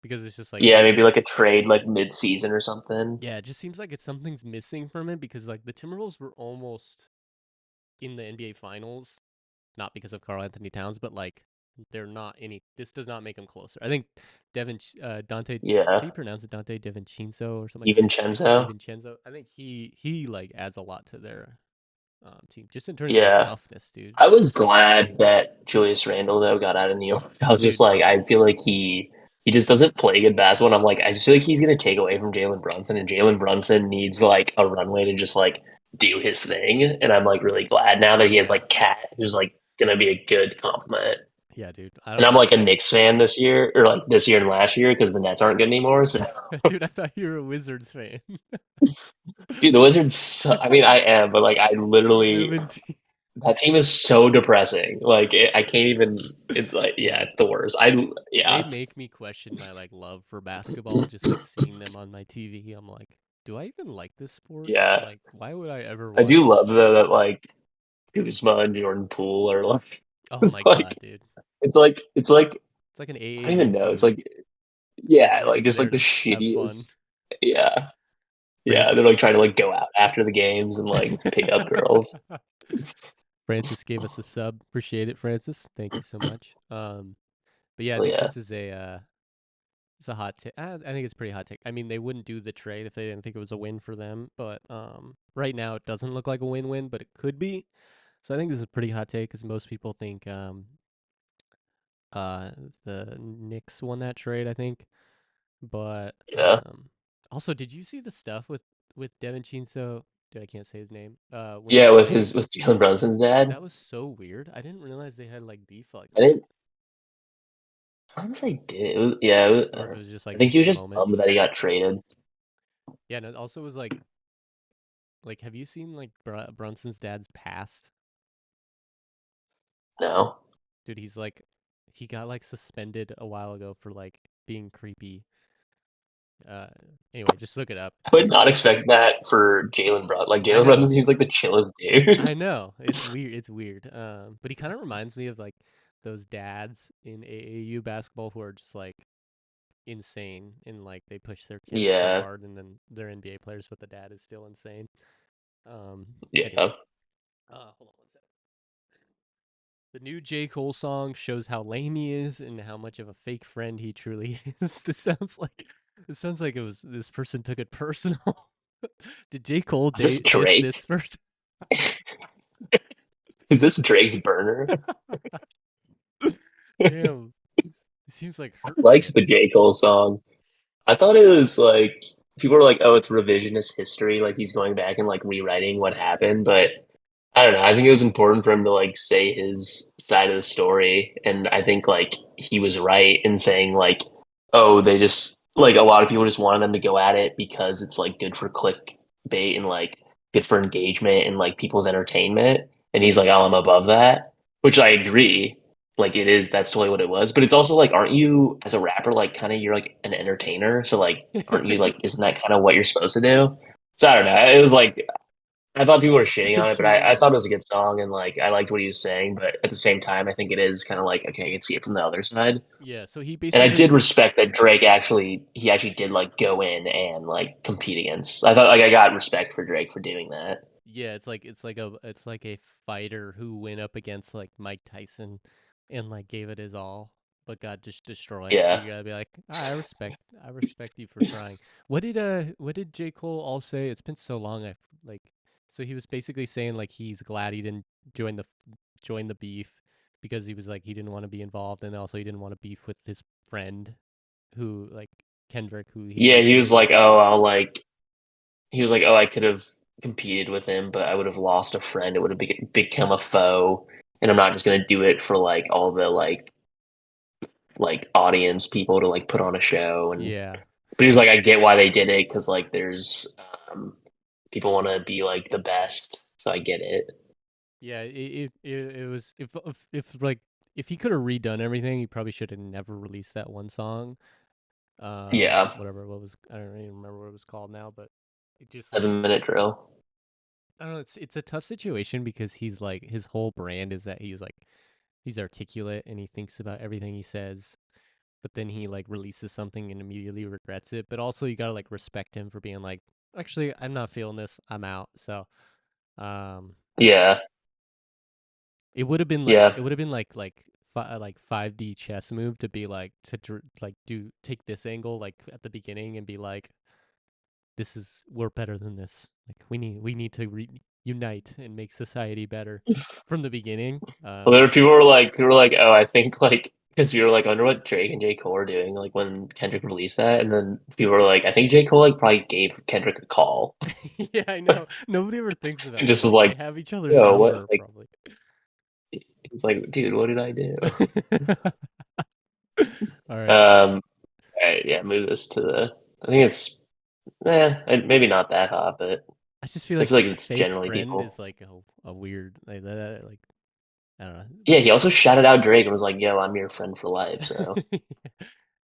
because it's just like yeah, maybe they like a trade like mid-season or something. yeah, it just seems like it's something's missing from it because like the Timberwolves were almost in the NBA Finals, not because of Carl Anthony Towns, but like they're not any. This does not make them closer. I think Dante. How do Yeah, you pronounce it? Dante DiVincenzo or something. DiVincenzo. DiVincenzo. I think he like adds a lot to their team, just in terms of like Yeah, toughness, dude. I was glad that Julius Randle though got out of New York. I was just Dude, like, I feel like he just doesn't play good basketball. And I'm like, I just feel like he's gonna take away from Jalen Brunson, and Jalen Brunson needs like a runway to just like do his thing. And I'm like really glad now that he has like Cat, who's like gonna be a good compliment. yeah, dude. And I'm like a Knicks fan this year, or like this year and last year, because the Nets aren't good anymore. So, Dude, I thought you were a Wizards fan. dude, the Wizards. I mean, I am, but like, I literally 17. that team is so depressing. Like, I can't even. It's like, yeah, Yeah, it's the worst. they Yeah, make me question my like love for basketball. Just like seeing them on my TV, I'm like, do I even like this sport? yeah. Like, why would I ever I do watch love this? though that like Kuzma and Jordan Poole are like, Oh my god, like dude. it's like It's like an I don't even AAU know. It's team. like yeah, They're like just just there like the to have fun. shittiest. Yeah, Fran- yeah. They're like trying to like go out after the games and like pick up girls. Francis gave us a sub. Appreciate it, Francis. Thank you so much. But yeah, I Oh think yeah, this is a it's a hot take. I think it's a pretty hot take. I mean, they wouldn't do the trade if they didn't think it was a win for them. But right now it doesn't look like a win-win, but it could be. So I think this is a pretty hot take because most people think uh the Knicks won that trade. I think, but yeah, also, did you see the stuff with Devin Chinso? Dude, I can't say his name. When yeah. he With played, his with Jalen Brunson's dad, that was so weird. I didn't realize they had like beef like I that, didn't. I don't know if I did. It was, yeah, or if it was just I like think heat he of was the just moment. bummed that he got traded. Yeah, and it also was like have you seen like Brunson's dad's past? No, Dude, he's like he got like suspended a while ago for like being creepy. Uh, anyway, just look it up. I would not expect that for Jalen Brunson. Like I Jalen know, Brunson seems like the chillest dude. I know. It's weird. It's weird. But he kind of reminds me of like those dads in AAU basketball who are just like insane and like they push their kids so Yeah, hard and then they're NBA players, but the dad is still insane. Um, anyway, yeah. hold on one second. The new J. Cole song shows how lame he is and how much of a fake friend he truly is. This sounds like it was this person took it personal. Did J. Cole Is this diss Drake? this person? Is this Drake's burner? Damn, it seems like Likes hurtful. the J. Cole song. I thought it was like people were like, "Oh, it's revisionist history." Like he's going back and like rewriting what happened. But I don't know. I think it was important for him to like say his side of the story, and I think like he was right in saying like, "Oh, they just like a lot of people just wanted them to go at it because it's like good for clickbait and like good for engagement and like people's entertainment." And he's like, "Oh, I'm above that," which I agree. Like it is, that's totally what it was. But it's also like, aren't you as a rapper like kind of you're like an entertainer? So like, aren't you like, isn't that kind of what you're supposed to do? So I don't know. It was like I thought people were shitting on it, but Shitting I on thought it. it was a good song and like I liked what he was saying. But at the same time, I think it is kind of like okay, I can see it from the other side. Yeah, so he And I did basically respect that Drake actually did like go in and like compete against. I thought like I got respect for Drake for doing that. yeah, it's like a fighter who went up against like Mike Tyson and like gave it his all. but got just destroyed. Yeah. You gotta be like, I respect you for trying. What did J. Cole all say? It's been so long. I like, so he was basically saying like he's glad he didn't join the join the beef because he was like he didn't want to be involved, and also he didn't want to beef with his friend who like Kendrick, who he Yeah, really really liked. he was like, oh, I could have competed with him, but I would have lost a friend. It would have become a foe, and I'm not just gonna do it for like all the like audience people to like put on a show. And Yeah, but he's like, I get why they did it because like there's people want to be like the best, so I get it. yeah. It was if like if he could have redone everything, he probably should have never released that one song. Yeah, Whatever what was I don't even remember what it was called now, but it just like 7 minute drill. I don't know. It's a tough situation because he's like his whole brand is that he's like he's articulate and he thinks about everything he says, but then he like releases something and immediately regrets it. But also you gotta like respect him for being like, actually, I'm not feeling this. I'm out. So, um, Yeah, yeah. it would have been like 5D chess move to be like like do take this angle like at the beginning and be like, this is we're better than this. Like we need to unite and make society better from the beginning. Well, there were people were like, oh, I think like because you were like, I wonder what Drake and J. Cole are doing, like when Kendrick released that, and then people were like, I think J. Cole like probably gave Kendrick a call Yeah, I know. Nobody ever thinks about and that. just was Like they like, have each other's yo, what? number Like probably. he's like, dude, what did I do? All right. All right, yeah, move this to the. I think it's maybe not that hot, but I just feel I like feel like it's fake generally friend is people. like a weird like that like I don't Yeah, he also shouted out Drake and was like, "Yo, I'm your friend for life." So know.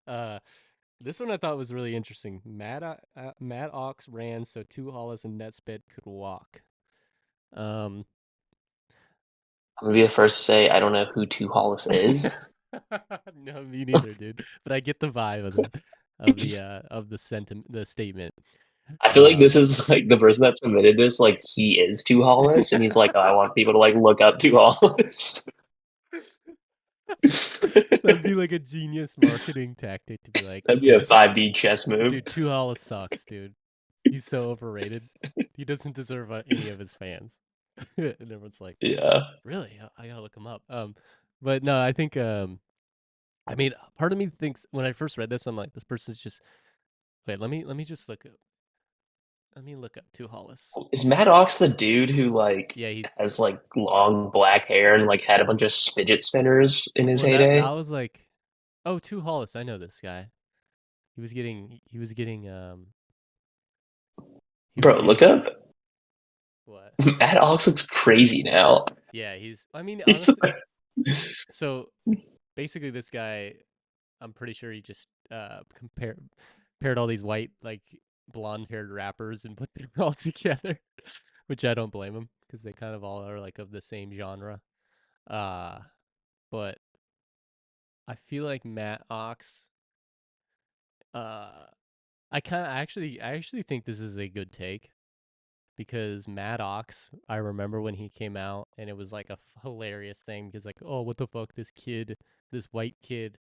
uh this one I thought was really interesting. Matt Ox ran so two Hollis and Netsped could walk. Um I'm gonna be the first to say I don't know who Two Hollis is. No, me neither, dude. But I get the vibe of the sentiment, the statement. I feel like this Um, is like the person that submitted this, like he is Two Hollis, and he's like, oh, I want people to like look up Two Hollis. that'd be like a genius marketing tactic to be like, That'd be a dude, 5D chess move. dude, Two Hollis sucks, dude. He's so overrated. He doesn't deserve any of his fans. And everyone's like, Yeah, really? I gotta look him up. But no, I think I mean, part of me thinks when I first read this, I'm like, this person's just wait. Let me just look up. Let me look up Two Hollis. is Matt Ox the dude who like Yeah, he. has like long black hair and like had a bunch of fidget spinners in his Well, that heyday? was like, oh, Two Hollis. I know this guy. he was Bro, look getting up. what? Matt Ox looks crazy now. Yeah, he's. I mean, He's honestly, like, so basically, this guy, I'm pretty sure he just paired all these white like blonde haired rappers and put them all together, which I don't blame him because they kind of all are like of the same genre. Uh, but I feel like Matt Ox. Uh, I actually think this is a good take because Maddox, I remember when he came out and it was like a hilarious thing because like, oh, what the fuck, this white kid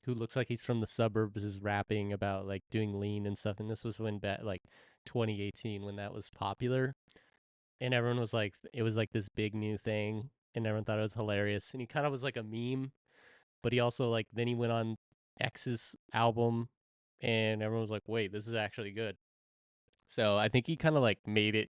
who looks like he's from the suburbs is rapping about like doing lean and stuff, and this was when like 2018 when that was popular, and everyone was like, it was like this big new thing, and everyone thought it was hilarious, and he kind of was like a meme, but he also like then he went on X's album, and everyone was like, wait, this is actually good. So I think he kind of like made it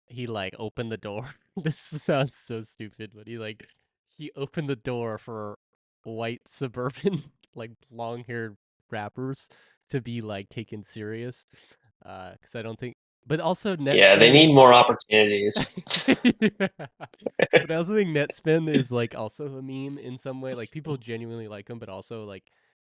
he like opened the door. This sounds so stupid, but he opened the door for white suburban like long haired rappers to be like taken serious. Because I don't think, but also net yeah, they spend. need more opportunities. Yeah. But I also think net spend is like also a meme in some way. Like people genuinely like him, but also like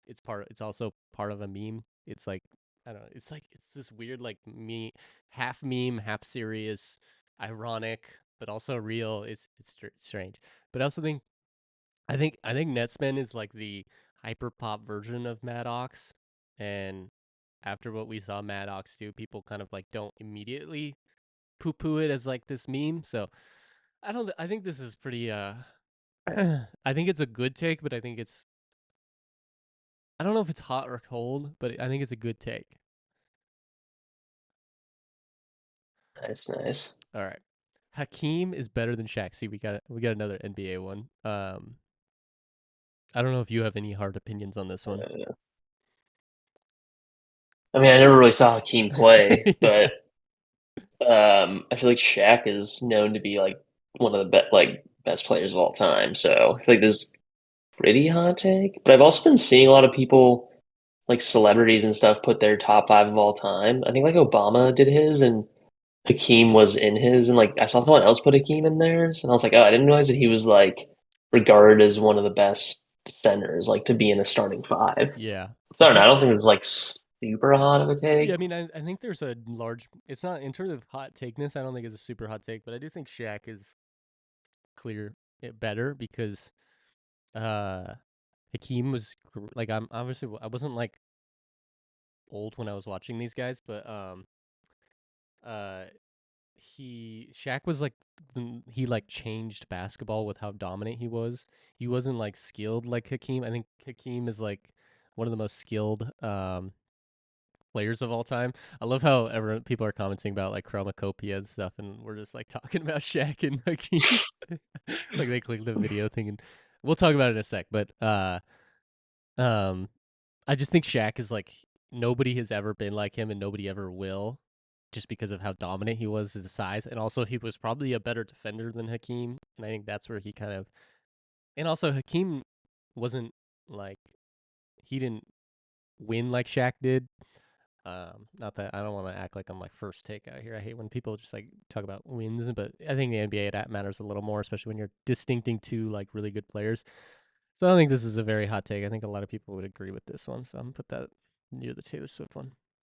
it's also part of a meme. It's like I don't know. It's like it's this weird like me half meme, half serious, ironic, but also real. It's strange. But I also think I think Netspend is like the hyper pop version of Maddox, and after what we saw Maddox do, people kind of like don't immediately poo poo it as like this meme. So I don't. I think this is pretty. I think it's a good take, but I think it's I don't know if it's hot or cold, but I think it's a good take. Nice, nice. All right. Hakeem is better than Shaq. See, we got another NBA one. I don't know if you have any hard opinions on this one. Uh, I mean, I never really saw Hakeem play, Yeah. but I feel like Shaq is known to be like one of the best players of all time. So I feel like this is pretty hot take. But I've also been seeing a lot of people like celebrities and stuff put their top five of all time. I think like Obama did his and Hakeem was in his, and like I saw someone else put Hakeem in theirs, and I was like, oh, I didn't realize that he was like regarded as one of the best centers, like to be in a starting five. Yeah. So I I don't know. I think don't think it's like super hot of a yeah, I take. mean I think there's a large it's not in terms of hot takeness, I don't think it's a super hot take, but I do think Shaq is clear it better because uh Hakeem was like I'm obviously I wasn't like old when I was watching these guys, but uh he Shaq was like he like changed basketball with how dominant he was. He wasn't like skilled like Hakeem. I think Hakeem is like one of the most skilled players of all time. I love how everyone people are commenting about like Chromacopia and stuff, and we're just like talking about Shaq and Hakeem. Like they clicked the video thing, and we'll talk about it in a sec. But um, I just think Shaq is like nobody has ever been like him, and nobody ever will, just because of how dominant he was, his size, and also he was probably a better defender than Hakeem, and I think that's where he kind of. And also Hakeem wasn't like he didn't win like Shaq did. Not that I don't want to act like I'm like first take out here. I hate when people just like talk about wins, but I think the NBA that matters a little more, especially when you're distincting two like really good players. So I don't think this is a very hot take. I think a lot of people would agree with this one. So I'm gonna put that near the Taylor Swift one.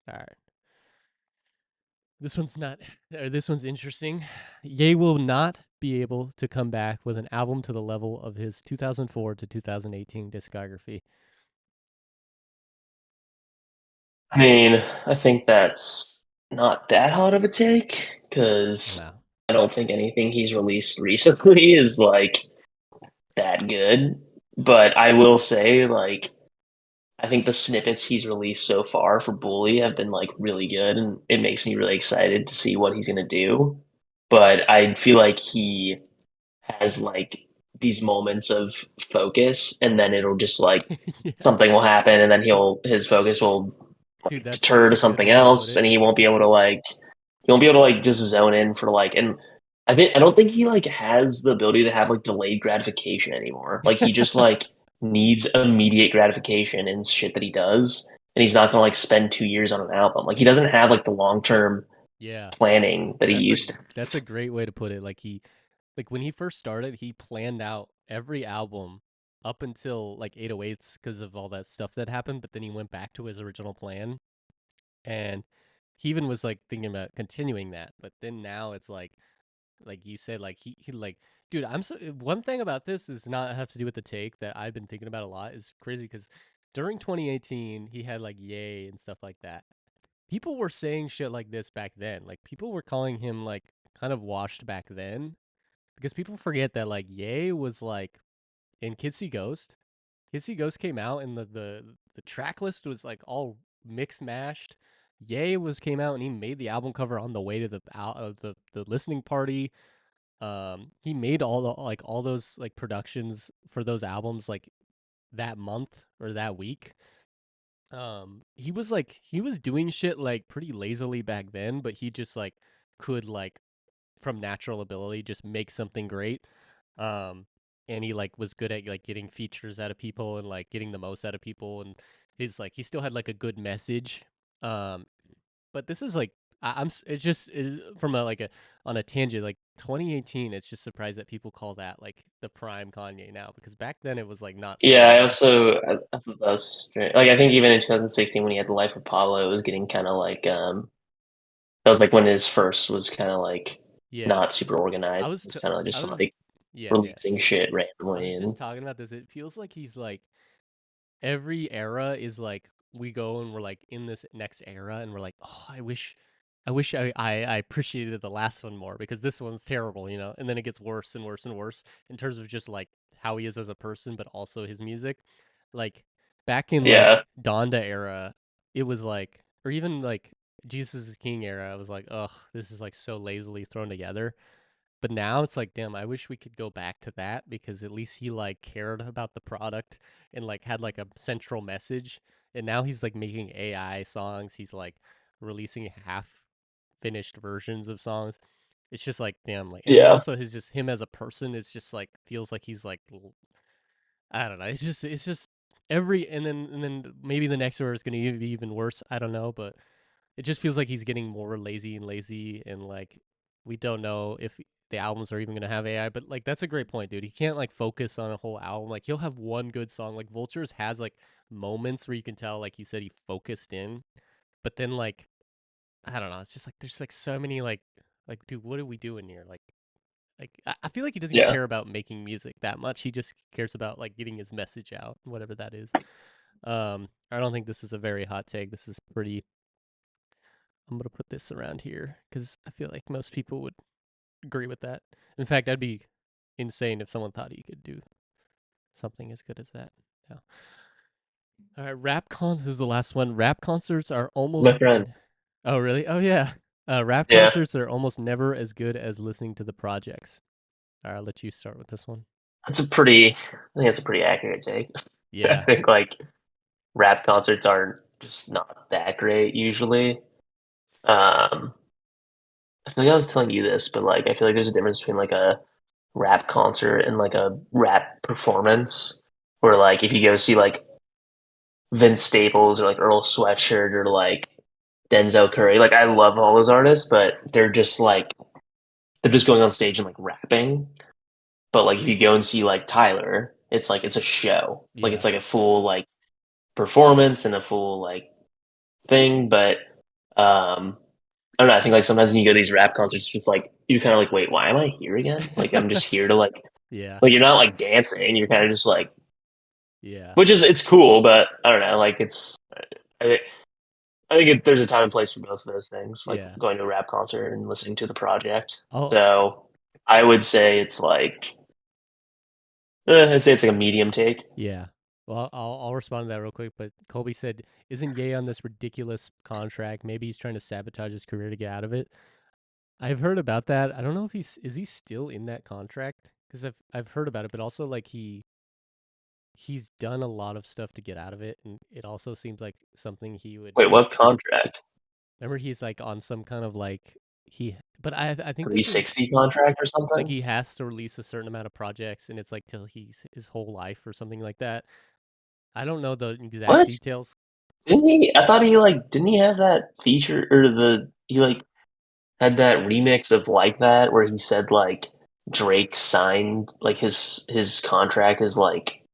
All right. This one's not, or this one's interesting. Ye will not be able to come back with an album to the level of his 2004 to 2018 discography. I mean, I think that's not that hot of a take because No. I don't think anything he's released recently is like that good. But I will say, like, I think the snippets he's released so far for Bully have been like really good, and it makes me really excited to see what he's gonna do. But I feel like he has like these moments of focus, and then it'll just like Yeah. something will happen, and then he'll his focus will Dude, like that's deter such to a good something way to put else, and it. he won't be able to like he won't be able to like just zone in for like and. I don't think he like has the ability to have like delayed gratification anymore. Like he just like needs immediate gratification in shit that he does, and he's not gonna like spend 2 years on an album. Like he doesn't have like the long term Yeah. planning that he That's a used to. that's a great way to put it. Like when he first started, he planned out every album up until like 808s because of all that stuff that happened, but then he went back to his original plan and he even was like thinking about continuing that. But then now it's like you said, like he like dude, I'm so one thing about this is not have to do with the take that I've been thinking about a lot is crazy because during 2018 he had like Yay and stuff like that. People were saying shit like this back then. Like people were calling him like kind of washed back then because people forget that like Ye was like in Kids See Ghost. Kids See Ghost came out and the track list was like all mixed mashed. Ye was came out and he made the album cover on the way to the listening party. He made all those like productions for those albums like that month or that week. He was doing shit like pretty lazily back then, but he just like could like from natural ability just make something great. Um, and he like was good at like getting features out of people and like getting the most out of people. And his like he still had like a good message. Um, but this is like it's just from a like a on a tangent like 2018. It's just surprised that people call that like the prime Kanye now because back then it was like not Yeah, seen I there. also I thought that was strange. Like I think even in 2016 when he had the Life of Pablo, it was getting kind of like that was like when his first was kind of like Yeah, not super I organized. was It's t- kind of I just was like yeah yeah. releasing shit I randomly was just and talking about this. It feels like he's like every era is like we go and we're like in this next era and we're like, oh, I appreciated the last one more because this one's terrible, you know. And then it gets worse and worse and worse in terms of just like how he is as a person, but also his music. Like back in like Yeah, Donda era, it was like, or even like Jesus is King era, I was like, ugh, this is like so lazily thrown together. But now it's like, damn, I wish we could go back to that because at least he like cared about the product and like had like a central message. And now he's like making AI songs. He's like releasing half finished versions of songs. It's just like, damn, like, and then yeah, also his just him as a person is just like feels like he's like, I don't know. It's just every and then maybe the next one is going to be even worse. I don't know, but it just feels like he's getting more lazy and lazy, and like we don't know if the albums are even going to have AI. But like that's a great point, dude. He can't like focus on a whole album. Like he'll have one good song. Like Vultures has like moments where you can tell, like you said, he focused in. But then like I don't know. It's just like there's like so many like dude, what are we doing here? Like I feel like he doesn't yeah. care about making music that much. He just cares about like getting his message out, whatever that is. I don't think this is a very hot take. This is pretty. I'm gonna put this around here because I feel like most people would agree with that. In fact, I'd be insane if someone thought he could do something as good as that. Yeah. All right, rap cons is the last one. Rap concerts are My almost. friend. Oh, really? Oh, yeah. Rap Yeah, concerts are almost never as good as listening to the projects. All right, I'll let you start with this one. that's a pretty. I think that's a pretty accurate take. I Yeah. think like rap concerts are just not that great usually. Um, I feel like I was telling you this, but like I feel like there's a difference between like a rap concert and like a rap performance. Where like if you go see like Vince Staples or like Earl Sweatshirt or like Denzel Curry, like I love all those artists, but they're just going on stage and like rapping. But like if you go and see like Tyler, it's like it's a show. Like Yeah. it's like a full like performance and a full like thing. But I don't know. I think like sometimes when you go to these rap concerts, it's like you kind of like, wait, why am I here again? Like I'm just here to Yeah. like you're not like dancing. You're kind of just like, Yeah. which is it's cool, but I don't know. Like it's I, I think there's a time and place for both of those things, like Yeah. going to a rap concert and listening to the project. Oh, So I would say it's like I'd say it's like a medium take. yeah. Well, I'll respond to that real quick. But Colby said, "Isn't Ye on this ridiculous contract? Maybe he's trying to sabotage his career to get out of it." I've heard about that. I don't know if he still in that contract because I've heard about it, but also like he's done a lot of stuff to get out of it, and it also seems like something he would. Wait, what contract? Remember, he's like on some kind of like but I think this is 360 contract or like something? he has to release a certain amount of projects, and it's like till he's his whole life or something like that. I don't know the exact What? details. Didn't he? I thought he like didn't he have that feature or the he like had that remix of like that where he said like Drake signed like his contract is like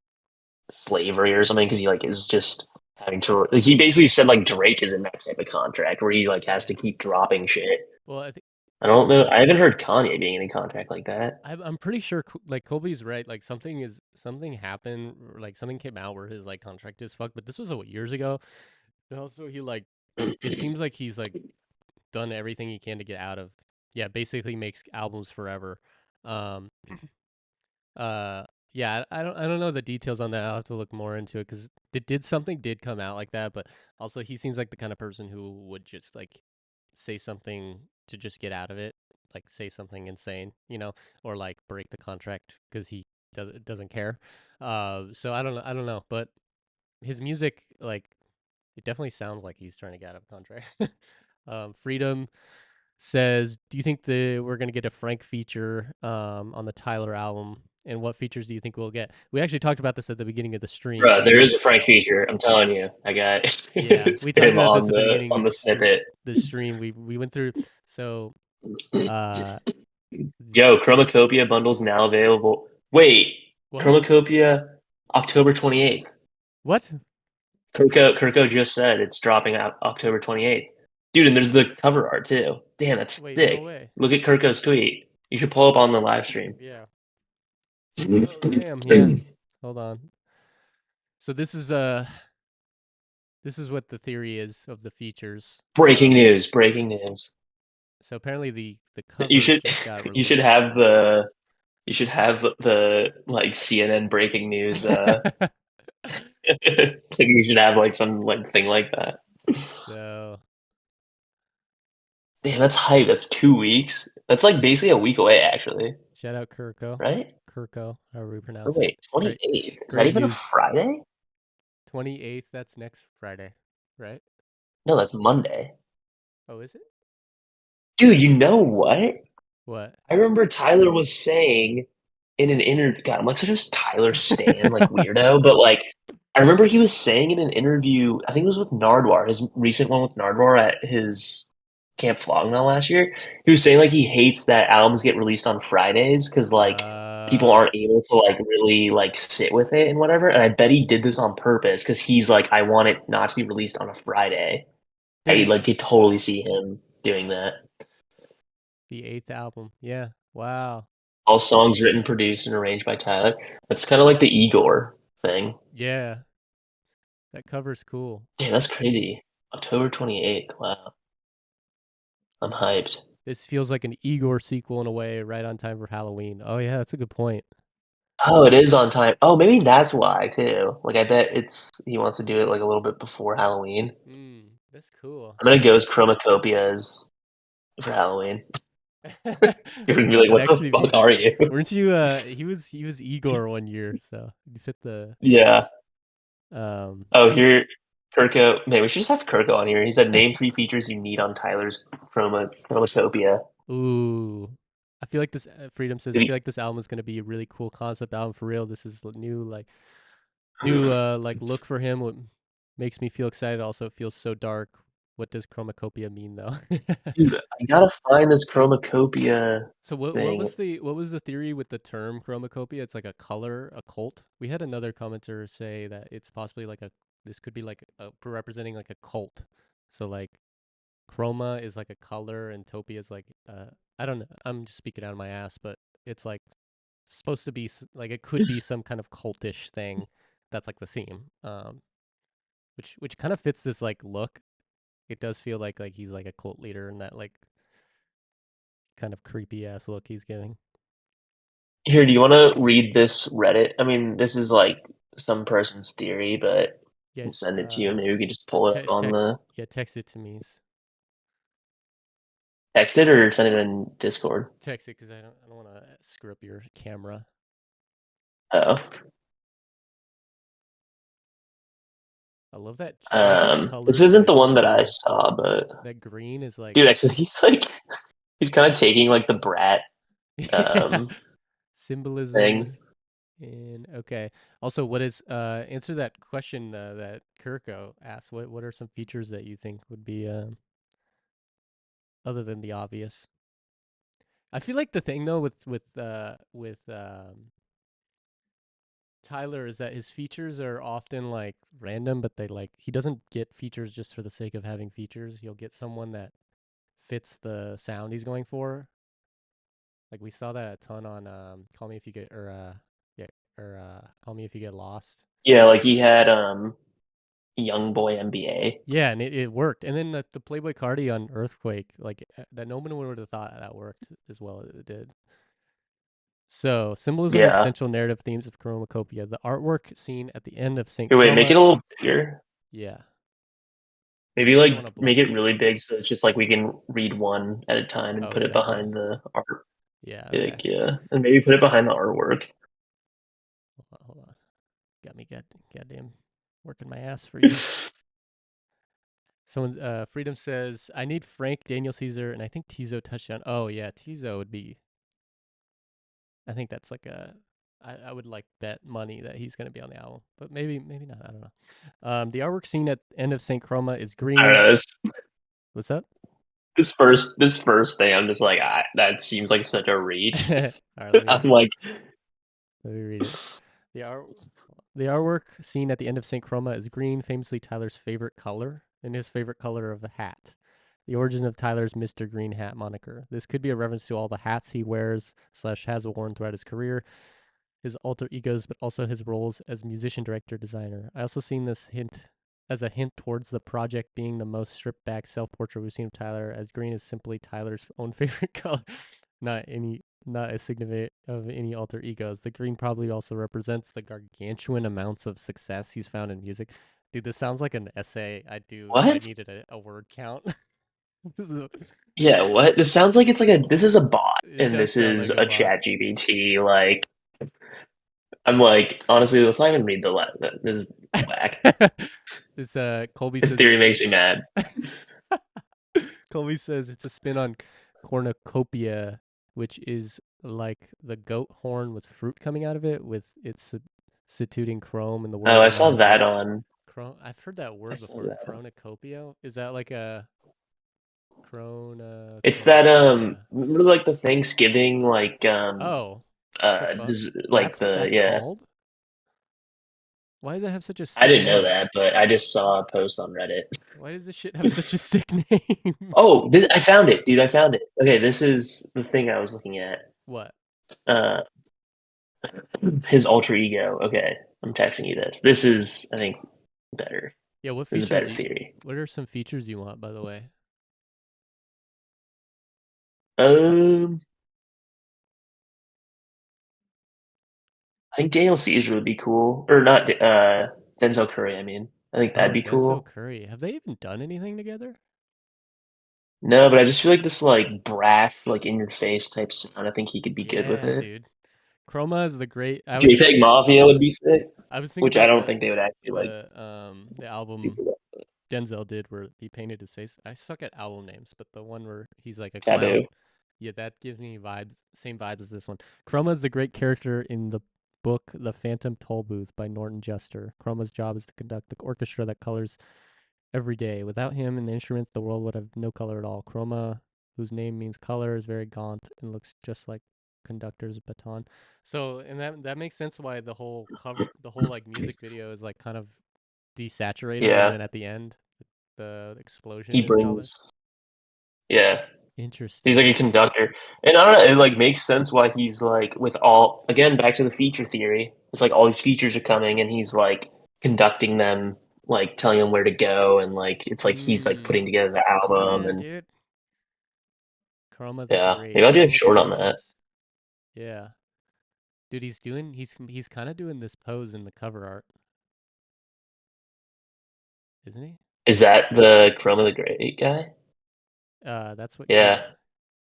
slavery or something because he like is just having to like he basically said like Drake is in that type of contract where he like has Yeah. to keep dropping shit. Well, I think I don't know. I haven't heard Kanye being in a contract like that. I'm pretty sure like Colby's right. Like something happened, or, like something came out where his like contract is fucked. But this was years ago. And also he like it seems like he's like done everything he can to get out of. Yeah, basically makes albums forever. Um, uh, yeah, I don't know the details on that. I'll have to look more into it because something did come out like that. But also he seems like the kind of person who would just like say something to just get out of it, like say something insane, or like break the contract because he doesn't care. So I don't know, but his music, like, it definitely sounds like he's trying to get out of a contract. Freedom says, "Do you think we're gonna get a Frank feature on the Tyler album? And what features do you think we'll get?" We actually talked about this at the beginning of the stream. Bro, there is a Frank feature. I'm telling you, I got Yeah, we talked him about this at the beginning on of the snippet. the stream. We went through. So uh, Yo, Chromacopia bundles now available. Wait, what? Chromacopia October 28th. What? Kirko just said it's dropping out October 28th. Dude, and there's the cover art too. Damn, that's Wait, no sick. way. Look at Kirko's tweet. You should pull up on the live stream. Yeah. Oh damn. Yeah. Hold on. So this is what the theory is of the features. Breaking news, breaking news. So apparently the You cover should just got you should released. have the like CNN breaking news think we should have like some like thing like that. So Damn, that's hype. That's 2 weeks. That's like basically a week away, actually. shout out Kirko. Right? Kirko, however we Or pronounce it. wait, Great 28th. Is that great even a news. Friday? 28th, that's next Friday, right? No, that's Monday. Oh, is it? Dude, you know what? What? I remember Tyler was saying in an interview. God, I'm like such a Tyler stan, like weirdo. But like, I remember he was saying in an interview. I think it was with Nardwar, his recent one with Nardwar at his Camp Flogna last year. He was saying like he hates that albums get released on Fridays because like people uh aren't able to like really like sit with it and whatever. And I bet he did this on purpose because he's like, I want it not to be released on a Friday. I dude, like could totally see him doing that. the eighth album. Yeah. Wow. All songs written, produced, and arranged by Tyler. That's kind of like the Igor thing. Yeah. That cover's cool. Damn, that's crazy. October 28th. Wow. I'm hyped. This feels like an Igor sequel in a way, right on time for Halloween. Oh yeah, that's a good point. Oh, it is on time. Oh, maybe that's why too. Like I bet it's he wants to do it like a little bit before Halloween. That's cool. I'm gonna go as Chromacopias for Halloween. You're gonna be like, That'd what the actually fuck be. are you? Weren't you? He was Igor one year, so you fit the. Yeah. Um. Oh, here, Kirko. Man, we should just have Kirko on here. He said, name 3 features you need on Tyler's Chromacopia. Ooh. I feel like this. Freedom says. I Did feel he- like this album is gonna be a really cool concept album for real. This is new, new, like look for him. What makes me feel excited. Also, it feels so dark. What does Chromacopia mean though? Dude, I gotta find this Chromacopia So what thing. was the theory with the term chromacopia? It's like a color occult. We had another commenter say that it's possibly like a this could be like representing like a cult. So like chroma is like a color and topia is like I don't know. I'm just speaking out of my ass, but it's like supposed to be like it could be some kind of cultish thing. That's like the theme. Which kind of fits this like look. It does feel like he's like a cult leader and that like kind of creepy ass look he's giving. Here, do you want to read this Reddit? I mean, this is like some person's theory, but I Yeah, can send it to you and maybe we can just pull it up on text the yeah, text it to me. text it or send it in Discord. Text it because I don't want to screw up your camera. Oh. I like his This colors isn't though. the one that I So saw, but that green is like dude, actually, he's like he's kind of taking like the brat um symbolism thing. in okay. Also, what is answer that question that Kirko asked? What are some features that you think would be other than the obvious? I feel like the thing though with Tyler is that his features are often like random, but they like he doesn't get features just for the sake of having features. You'll get someone that fits the sound he's going for. Like we saw that a ton on Call Me If You Get or yeah or Call Me If You Get Lost. Yeah, like he had Young Boy MBA. Yeah, and it worked. And then the Playboy Cardi on Earthquake, like that no one would have thought that worked as well as it did. So symbolism and Yeah. potential narrative themes of Chromacopia. The artwork seen at the end of Saint Here, wait, make Chroma. it a little bigger. Yeah, Maybe I don't want to like make block it it. really big so it's just like we can read one at a time and Oh, put it okay, okay. behind the art. Yeah, okay. Like, yeah, and maybe put it behind the artwork. Hold on. Got me goddamn working my ass for you. Someone Freedom says, I need Frank, Daniel Caesar, and I think Tizo touchdown. Oh yeah, Tizo would be I think that's like I would like bet money that he's gonna be on the album. But maybe not, I don't know. The artwork scene at the end of Saint Chroma is I don't green. know. What's up? This first thing, I'm just like, that seems like such a reach. All right, let me I'm like, let me read it. The art the artwork seen at the end of Saint Chroma is green, famously Tyler's favorite color, and his favorite color of a hat. The origin of Tyler's Mr. Green Hat moniker. This could be a reference to all the hats he wears slash has worn throughout his career, his alter egos, but also his roles as musician, director, designer. I also seen this hint as a hint towards the project being the most stripped back self portrait we've seen of Tyler, as green is simply Tyler's own favorite color, not a significant of any alter egos. The green probably also represents the gargantuan amounts of success he's found in music. Dude, this sounds like an essay I do if I What? needed a word count. This is Yeah, what? This sounds like it's like a this is a bot it and does this sound is like a a bot. chat GPT. Like I'm like, honestly, let's not even read the this is whack. This Colby This says theory it's makes me mad. Colby says it's a spin on cornucopia, which is like the goat horn with fruit coming out of it, with its substituting chrome, and the word Oh, I saw reminds that of on. I've heard that I word saw before. that. Chronocopia. Is that like a It's that cornucopia? remember like the Thanksgiving Oh, the fuck? like That's what the that's yeah. called. Why does it have such a I sick didn't know name? that, but I just saw a post on Reddit. Why does this shit have such a sick name? Oh, this I found it, dude. I found it. Okay, this is the thing I was looking at. What? Uh, his alter ego. Okay, I'm texting you this. This is, I think, better. Yeah, what This is a feature better do you, theory. what are some features you want, by the way? Um, I think Daniel Caesar would be cool, or not? Denzel Curry. I mean, I think that'd Oh, be Denzel cool. Curry. Have they even done anything together? No, but I just feel like this like brash, like in your face type sound. I think he could be good with Yeah, it. dude. Chroma is the great. JPEG Mafia would be sick, I was thinking which I about don't think they would actually like. the album Super Denzel did where he painted his face. I suck at album names, but the one where he's like a clown. taboo. Yeah, that gives me vibes, same vibes as this one. Chroma is the great character in the book The Phantom Toll Booth by Norton Jester. Chroma's job is to conduct the orchestra that colors every day. Without him and the instruments, the world would have no color at all. Chroma, whose name means color, is very gaunt and looks just like conductor's baton. So, and that makes sense why the whole like music video is like kind of desaturated, and Yeah, then at the end, the he explosion is color. brings. Yeah, he's like Interesting. a conductor, and I don't know. It like makes sense why he's like with all again back to the feature theory. It's like all these features are coming, and he's like conducting them, like telling them where to go, and like it's like he's like Hmm. putting together the album, Damn, and dude. Chroma the yeah, Great. maybe I'll do a Chroma short on that. Productions. Yeah. Dude, he's kind of doing this pose in the cover art, isn't he? Is that the Chroma the Great guy? That's what. Yeah,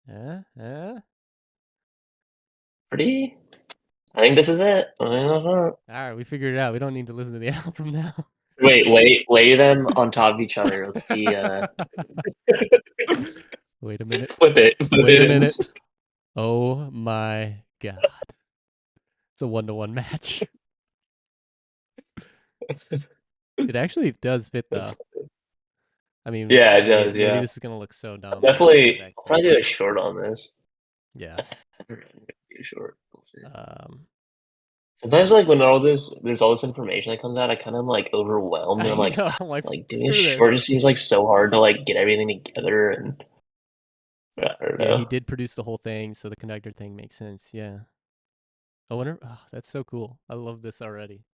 Yeah. Uh. pretty. I think this is it. All right, we figured it out. We don't need to listen to the album now. Wait, lay them on top of each other. Let's see. Wait a minute. Flip Wait it, a and minute. Oh my god. It's a 1-to-1 match. It actually does fit that's though. I mean, yeah, it maybe does. maybe Yeah, this is gonna look so dumb, but definitely. that I'll kind probably of do a fits. short on this. Yeah. Too short. Let's see. Um, Sometimes, like when there's all this information that comes out, I kind of like overwhelmed, and I'm I like, know. ah, I'm like, like doing a screw short this. just seems like so hard to like get everything together, and I don't Yeah, he know. did produce the whole thing, so the conductor thing makes sense. Yeah. I wonder. Oh, that's so cool. I love this already.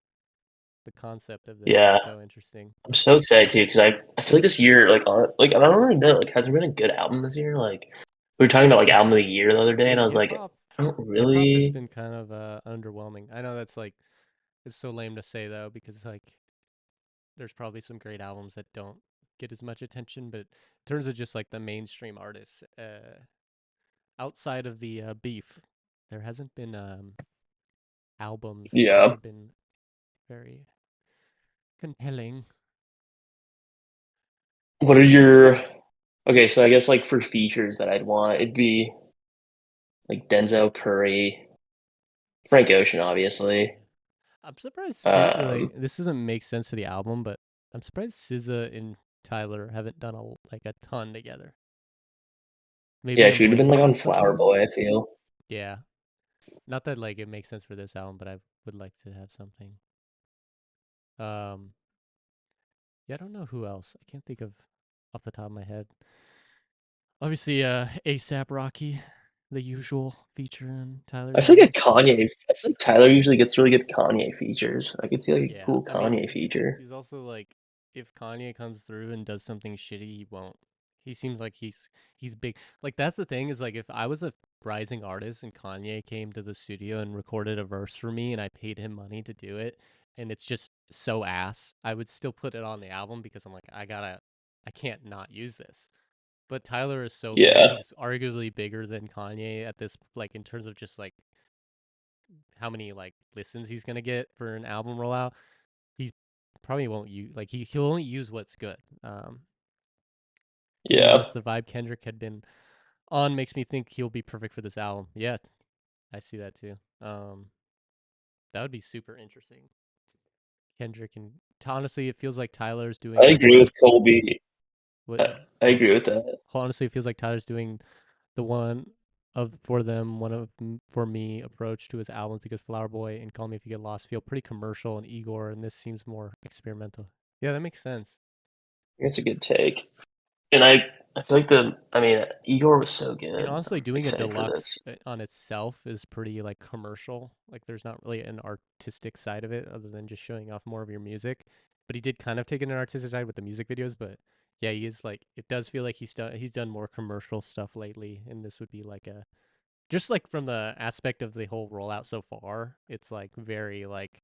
The concept of this is Yeah, so interesting. I'm so excited too because I feel like this year, like I don't really know, like has there been a good album this year? Like we were talking about like album of the year the other day, and Dude, I was like, I don't hip hop has really. been kind of underwhelming. I know that's like it's so lame to say though because like there's probably some great albums that don't get as much attention, but in terms of just like the mainstream artists, outside of the beef, there hasn't been albums that Yeah. have been very compelling. What are your okay? So I guess like for features that I'd want, it'd be like Denzel Curry, Frank Ocean, obviously. Yeah. I'm surprised Um, like this doesn't make sense for the album, but I'm surprised SZA and Tyler haven't done like a ton together. Maybe yeah, I'm she would have been like blanking on on Flower something. Boy. I feel. Yeah. Not that like it makes sense for this album, but I would like to have something. Um yeah, I don't know who else. I can't think of off the top of my head. Obviously ASAP Rocky, the usual feature on I Tyler's feel like a albums. Kanye. I feel like Tyler usually gets really good Kanye features. I could see like a Yeah, cool I mean Kanye feature. he's also like if Kanye comes through and does something shitty, he won't. He seems like he's big. Like that's the thing is like if I was a rising artist and Kanye came to the studio and recorded a verse for me and I paid him money to do it and it's just so ass, I would still put it on the album because I'm like, I can't not use this. But Tyler is so big. Yeah, He's arguably bigger than Kanye at this, like, in terms of just like how many like listens he's gonna get for an album rollout. He's probably won't use like he'll only use what's good. Timmy yeah. wants the vibe Kendrick had been on makes me think he'll be perfect for this album. Yeah, I see that too. That would be super interesting. Kendrick and honestly, it feels like Tyler's I doing the agree one. with Colby. What? I Oh, agree with that. honestly, it feels like Tyler's doing the one of for them, one of for me approach to his albums because Flower Boy and Call Me If You Get Lost feel pretty commercial and Igor, and this seems more experimental. Yeah, that makes sense. That's a good take. And I feel like I mean, Igor was so And good. honestly, I'm doing a excited for deluxe this. on itself is pretty like commercial. Like, there's not really an artistic side of it other than just showing off more of your music. But he did kind of take it an artistic side with the music videos. But yeah, he is like it does feel like he's done more commercial stuff lately, and this would be like a just like from the aspect of the whole rollout so far. It's like very like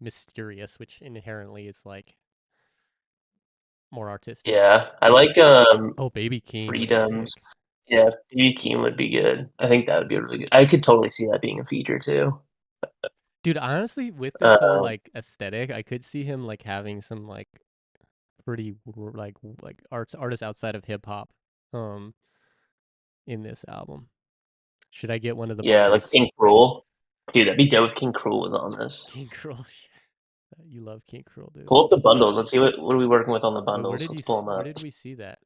mysterious, which inherently is like more artistic. Yeah, I like Oh, Baby Keem would be Freedoms. sick. Yeah, B Keem would be good. I think that would be really good. I could totally see that being a feature too. Dude, honestly, with this whole Um, like aesthetic, I could see him like having some like pretty like artists outside of hip hop um in this album. Should I get one of the yeah, like boys? King Cruel. Dude, that'd be dope if King Cruel was on this. King Cruel. You love King Cruel, dude. Pull up the bundles. Let's see what are we working with on the But bundles. Let's pull them where up. did we see that?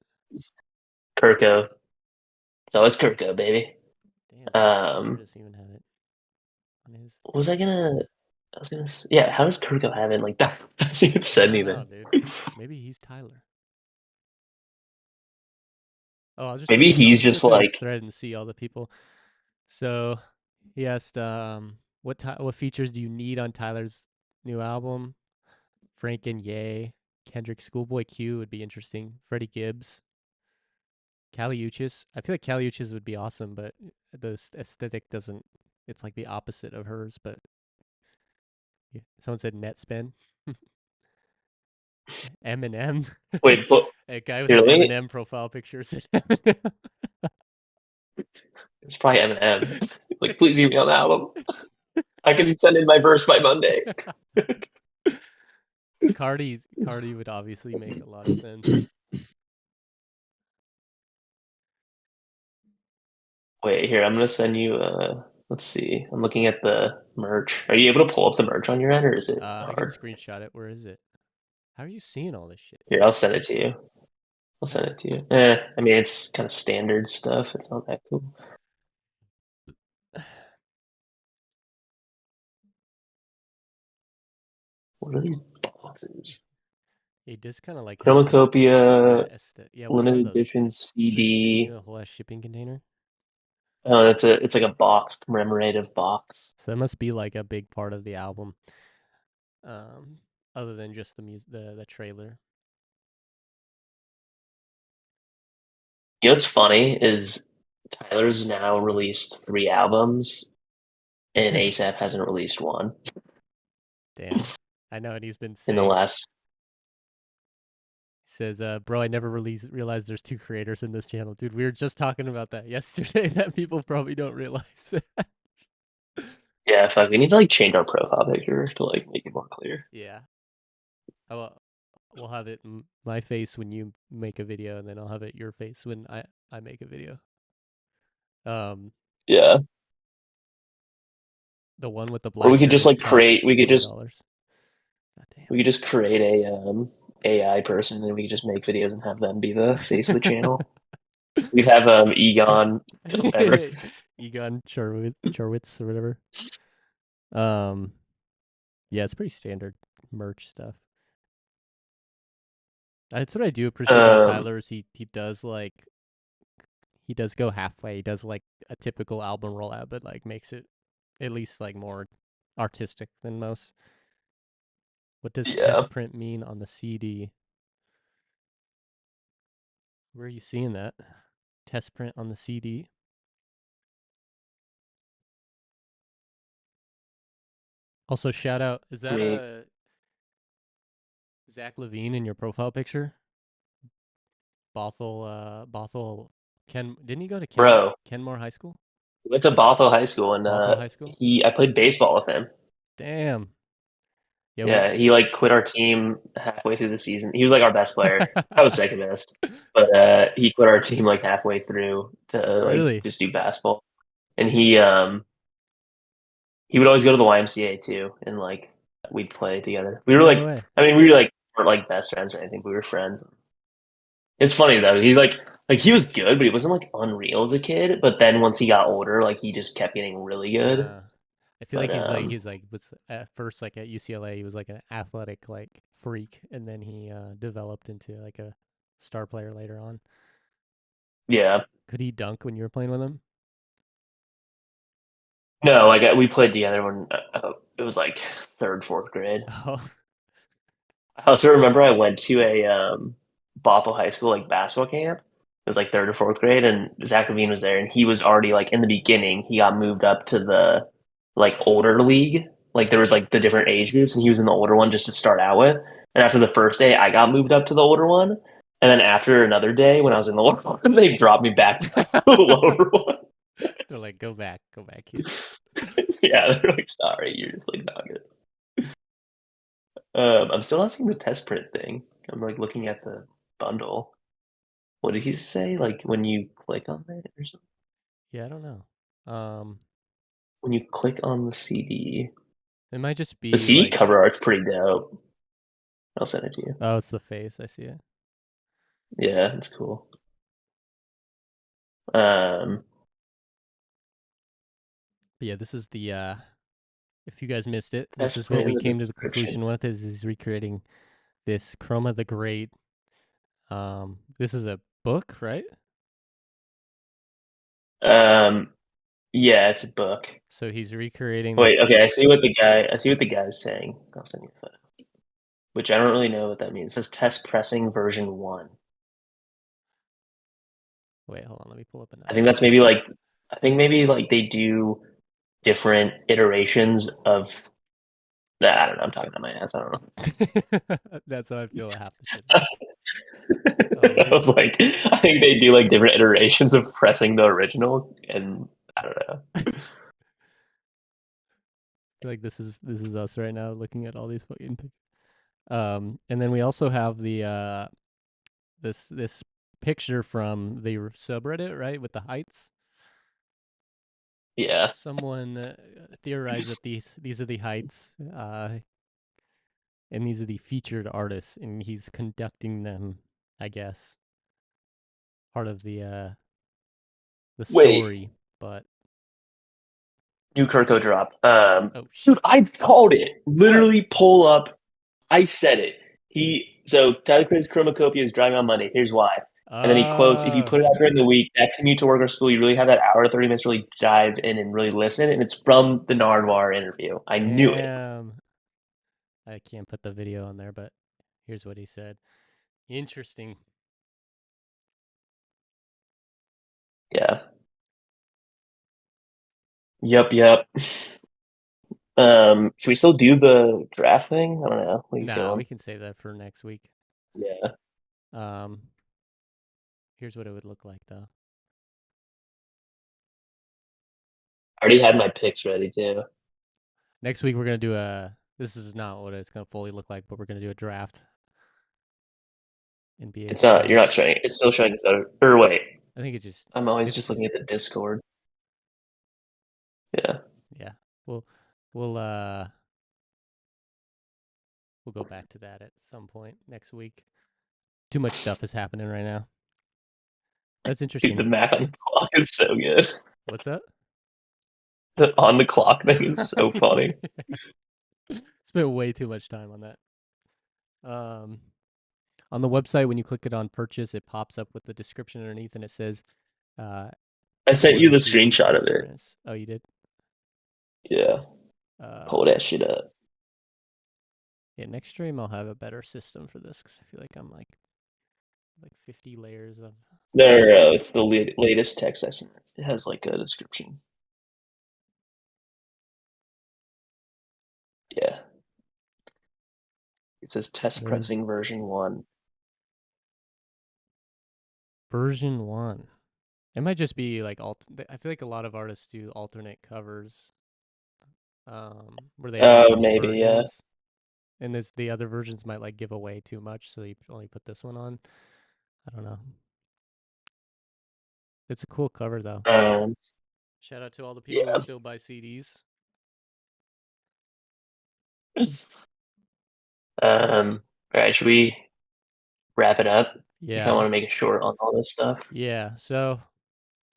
Kirko. So it's Kirko, baby. Damn, Tyler Um, doesn't even have it on his. what was I gonna? Yeah. How does Kirko have it like that? Hasn't even I said don't know, anything. dude. Maybe he's Tyler. Oh, Maybe I'll he's just go just through his like, thread and see all the people. So he asked, what features do you need on Tyler's new album? Frank and Ye, Kendrick, Schoolboy Q would be interesting. Freddie Gibbs, Kali Uchis. I feel like Kali Uchis would be awesome, but the aesthetic doesn't. It's like the opposite of hers. But yeah. Someone said net spin. Eminem. wait, but A guy with an really? Eminem profile picture said Eminem. It's probably Eminem. Like, please hear me on the album. I can send in my verse by Monday. Cardi would obviously make a lot of sense. Wait, here, I'm gonna send you let's see. I'm looking at the merch. Are you able to pull up the merch on your end or is it I can hard? screenshot it. Where is it? How are you seeing all this shit? Here, I'll send it to you. I'll send it to you. I mean it's kind of standard stuff. It's not that cool. What are these boxes? It does kind of like have Chromacopia that aesthetic. Yeah, what are limited those? edition Did they send you CD. a whole ass shipping container? Oh, it's like a box, commemorative box. So that must be like a big part of the album, um, other than just the music, the trailer. You know what's funny is Tyler's now released 3 albums and ASAP hasn't released one Damn, I know, and he's been in the saying. last. He says, "Bro, I never realized there's two creators in this channel, dude. We were just talking about that yesterday. That people probably don't realize." Yeah, fuck, we need to like change our profile picture to like make it more clear. Yeah, we'll have it my face when you make a video, and then I'll have it your face when I make a video. Um, Yeah. the one with the Or black shirt is create is $40. God damn. we could just create a AI person and we could just make videos and have them be the face of the channel. We'd have Egon whatever. Egon Charwitz or whatever. Um, yeah, it's pretty standard merch stuff. That's what I do appreciate about Um Tyler is he does go halfway. He does like a typical album rollout, but like makes it at least like more artistic than most. What does yeah. test print mean on the CD? Where are you seeing that? Test print on the CD. Also, shout out. Is I that mean a Zach Levine in your profile picture. Bothell. Ken, didn't he go to Bro, Kenmore High School? we went to Bothell High School, and Bothell High School. I played baseball with him. Damn. Yeah, we. Yeah, he like quit our team halfway through the season. He was like our best player. I was second best, but he quit our team like halfway through to like Really? just do basketball. And he would always go to the YMCA too, and like we'd play together. We were No like, way. I mean, we were like weren't like best friends or anything, but we were friends. It's funny though. He's like he was good, but he wasn't like unreal as a kid. But then once he got older, like he just kept getting really good. Uh, I feel like But he's like was at first like at UCLA he was like an athletic like freak, and then he developed into like a star player later on. yeah, Could he dunk when you were playing with him? no, like we played together when it was like third, fourth grade. Oh, I also remember I went to a Bothell High School like basketball camp. It was like third or fourth grade, and Zach Levine was there, and he was already like in the beginning. He got moved up to the like older league. Like there was like the different age groups, and he was in the older one just to start out with. And after the first day, I got moved up to the older one, and then after another day, when I was in the older one, they dropped me back to the lower one. they're like go back, kid. Yeah, they're like, sorry, you're just like not good. I'm still asking the test print thing. I'm like looking at the bundle. What did he say? Like when you click on it or something? Yeah, I don't know. Um, When you click on the CD, it might just the be CD like, cover art's pretty dope. I'll send it to you. oh, it's the face. I see it. Yeah, it's cool. Um, But yeah, this is the if you guys missed it, this test is what print in we the came to the description. conclusion with is he's recreating this Chroma the Great. This is a book, right? Um, yeah, it's a book. So he's recreating Wait, this. okay, I see what the guy's saying. I'll send you a photo. Which I don't really know what that means. It says test pressing version one. Wait, hold on. Let me pull up I another think that's one. maybe like I think maybe like they do different iterations of that. I don't know. I'm talking to my ass. I don't know. That's how I feel half the shit. I Let me was pull. like, I think they do like different iterations of pressing the original, and I don't know. Like this is us right now looking at all these fucking pictures. And then we also have the this picture from the subreddit, right, with the heights. Yeah. Someone theorized that these are the heights, and these are the featured artists, and he's conducting them. I guess part of the Wait, story, but new Kirko drop. oh shit! Dude, I called it. What? Literally, pull up. I said it. Tyler Creator's Chromacopia is driving on Monday. Here's why. And then he quotes, if you Uh, put it out during the week, that commute to work or school, you really have that hour, 30 minutes to really dive in and really listen. And it's from the Nardwar interview. I knew it. damn. I can't put the video on there, but here's what he said. Interesting. Yeah. Yep. Should we still do the draft thing? I don't know. What are you Nah, we feeling? can save that for next week. Yeah. Um, here's what it would look like though. I already had my picks ready too. Next week we're gonna do a. This is not what it's gonna fully look like, but we're gonna do a draft, NBA It's not, you're not draft. showing, it's still showing the photo. Or wait, I think it just I'm always just it's looking at the Discord. Yeah. yeah. We'll we'll uh we'll go back to that at some point next week. Too much stuff is happening right now. That's Dude, the interesting. Mac on the clock is so good. What's that? The on the clock thing is so funny. Spent way too much time on that. On the website, when you click it on purchase, it pops up with the description underneath, and it says, uh, I sent you according the to screenshot of it. experience. Oh, you did. Yeah. Pull Um, that shit up. yeah, next stream I'll have a better system for this because I feel like I'm like 50 layers of No. shit. It's the latest text I sent. It has like a description. Yeah. It says test There's pressing version 1. version 1. It might just be like I feel like a lot of artists do alternate covers, where they have Oh, multiple maybe, yeah. versions, and the other versions might like give away too much, so you only put this one on. I don't know. It's a cool cover though. Um, Shout out to all the people who yeah. still buy CDs. All right, should we wrap it up? I kind of Yeah, want to make it short on all this stuff. yeah. So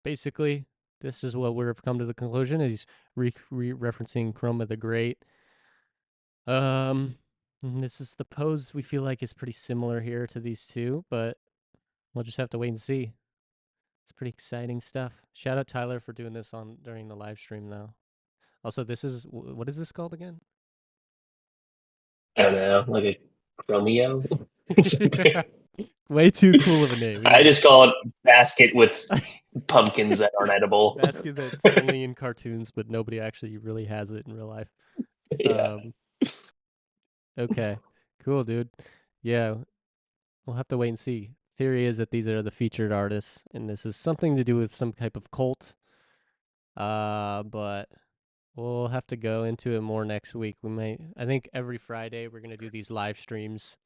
basically, this is what we've come to the conclusion: is referencing Chroma the Great. This is the pose we feel like is pretty similar here to these two, but we'll just have to wait and see. It's pretty exciting stuff. Shout out Tyler for doing this on during the live stream though. Also, this is what is this called again? I don't know, like a Chromeo or something. Way too cool of a name. I Yeah. just call it basket with pumpkins that aren't edible. Basket that's only in cartoons, but nobody actually really has it in real life. Yeah. Um, okay. Cool, dude. Yeah, we'll have to wait and see. Theory is that these are the featured artists, and this is something to do with some type of cult. But we'll have to go into it more next week. I think every Friday we're gonna do these live streams.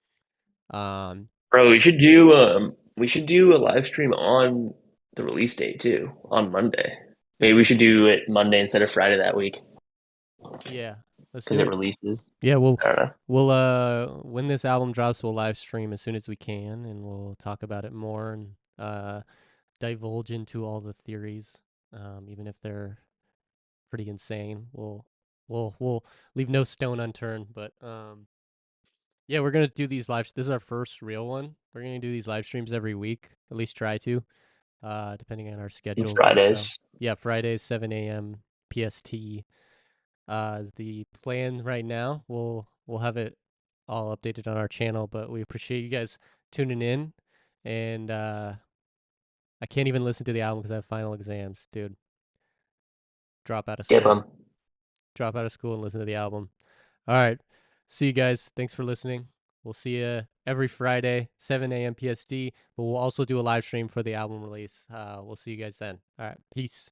Um, Bro, we should do a live stream on the release date too, on Monday. Maybe we should do it Monday instead of Friday that week yeah, let's because do it it. releases. Yeah, I don't know. when this album drops, we'll live stream as soon as we can, and we'll talk about it more and divulge into all the theories, even if they're pretty insane. We'll leave no stone unturned. But yeah, we're gonna do these live. This is our first real one. We're gonna do these live streams every week, at least try to, depending on our On schedules and stuff. Fridays. Yeah, Fridays 7 a.m. PST is the plan right now. We'll have it all updated on our channel, but we appreciate you guys tuning in. And I can't even listen to the album because I have final exams, dude. Drop out of Skip school. them. Drop out of school and listen to the album. All right. See you guys. Thanks for listening. We'll see you every Friday, 7 a.m. PST, but we'll also do a live stream for the album release. We'll see you guys then. All right. Peace.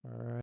All right.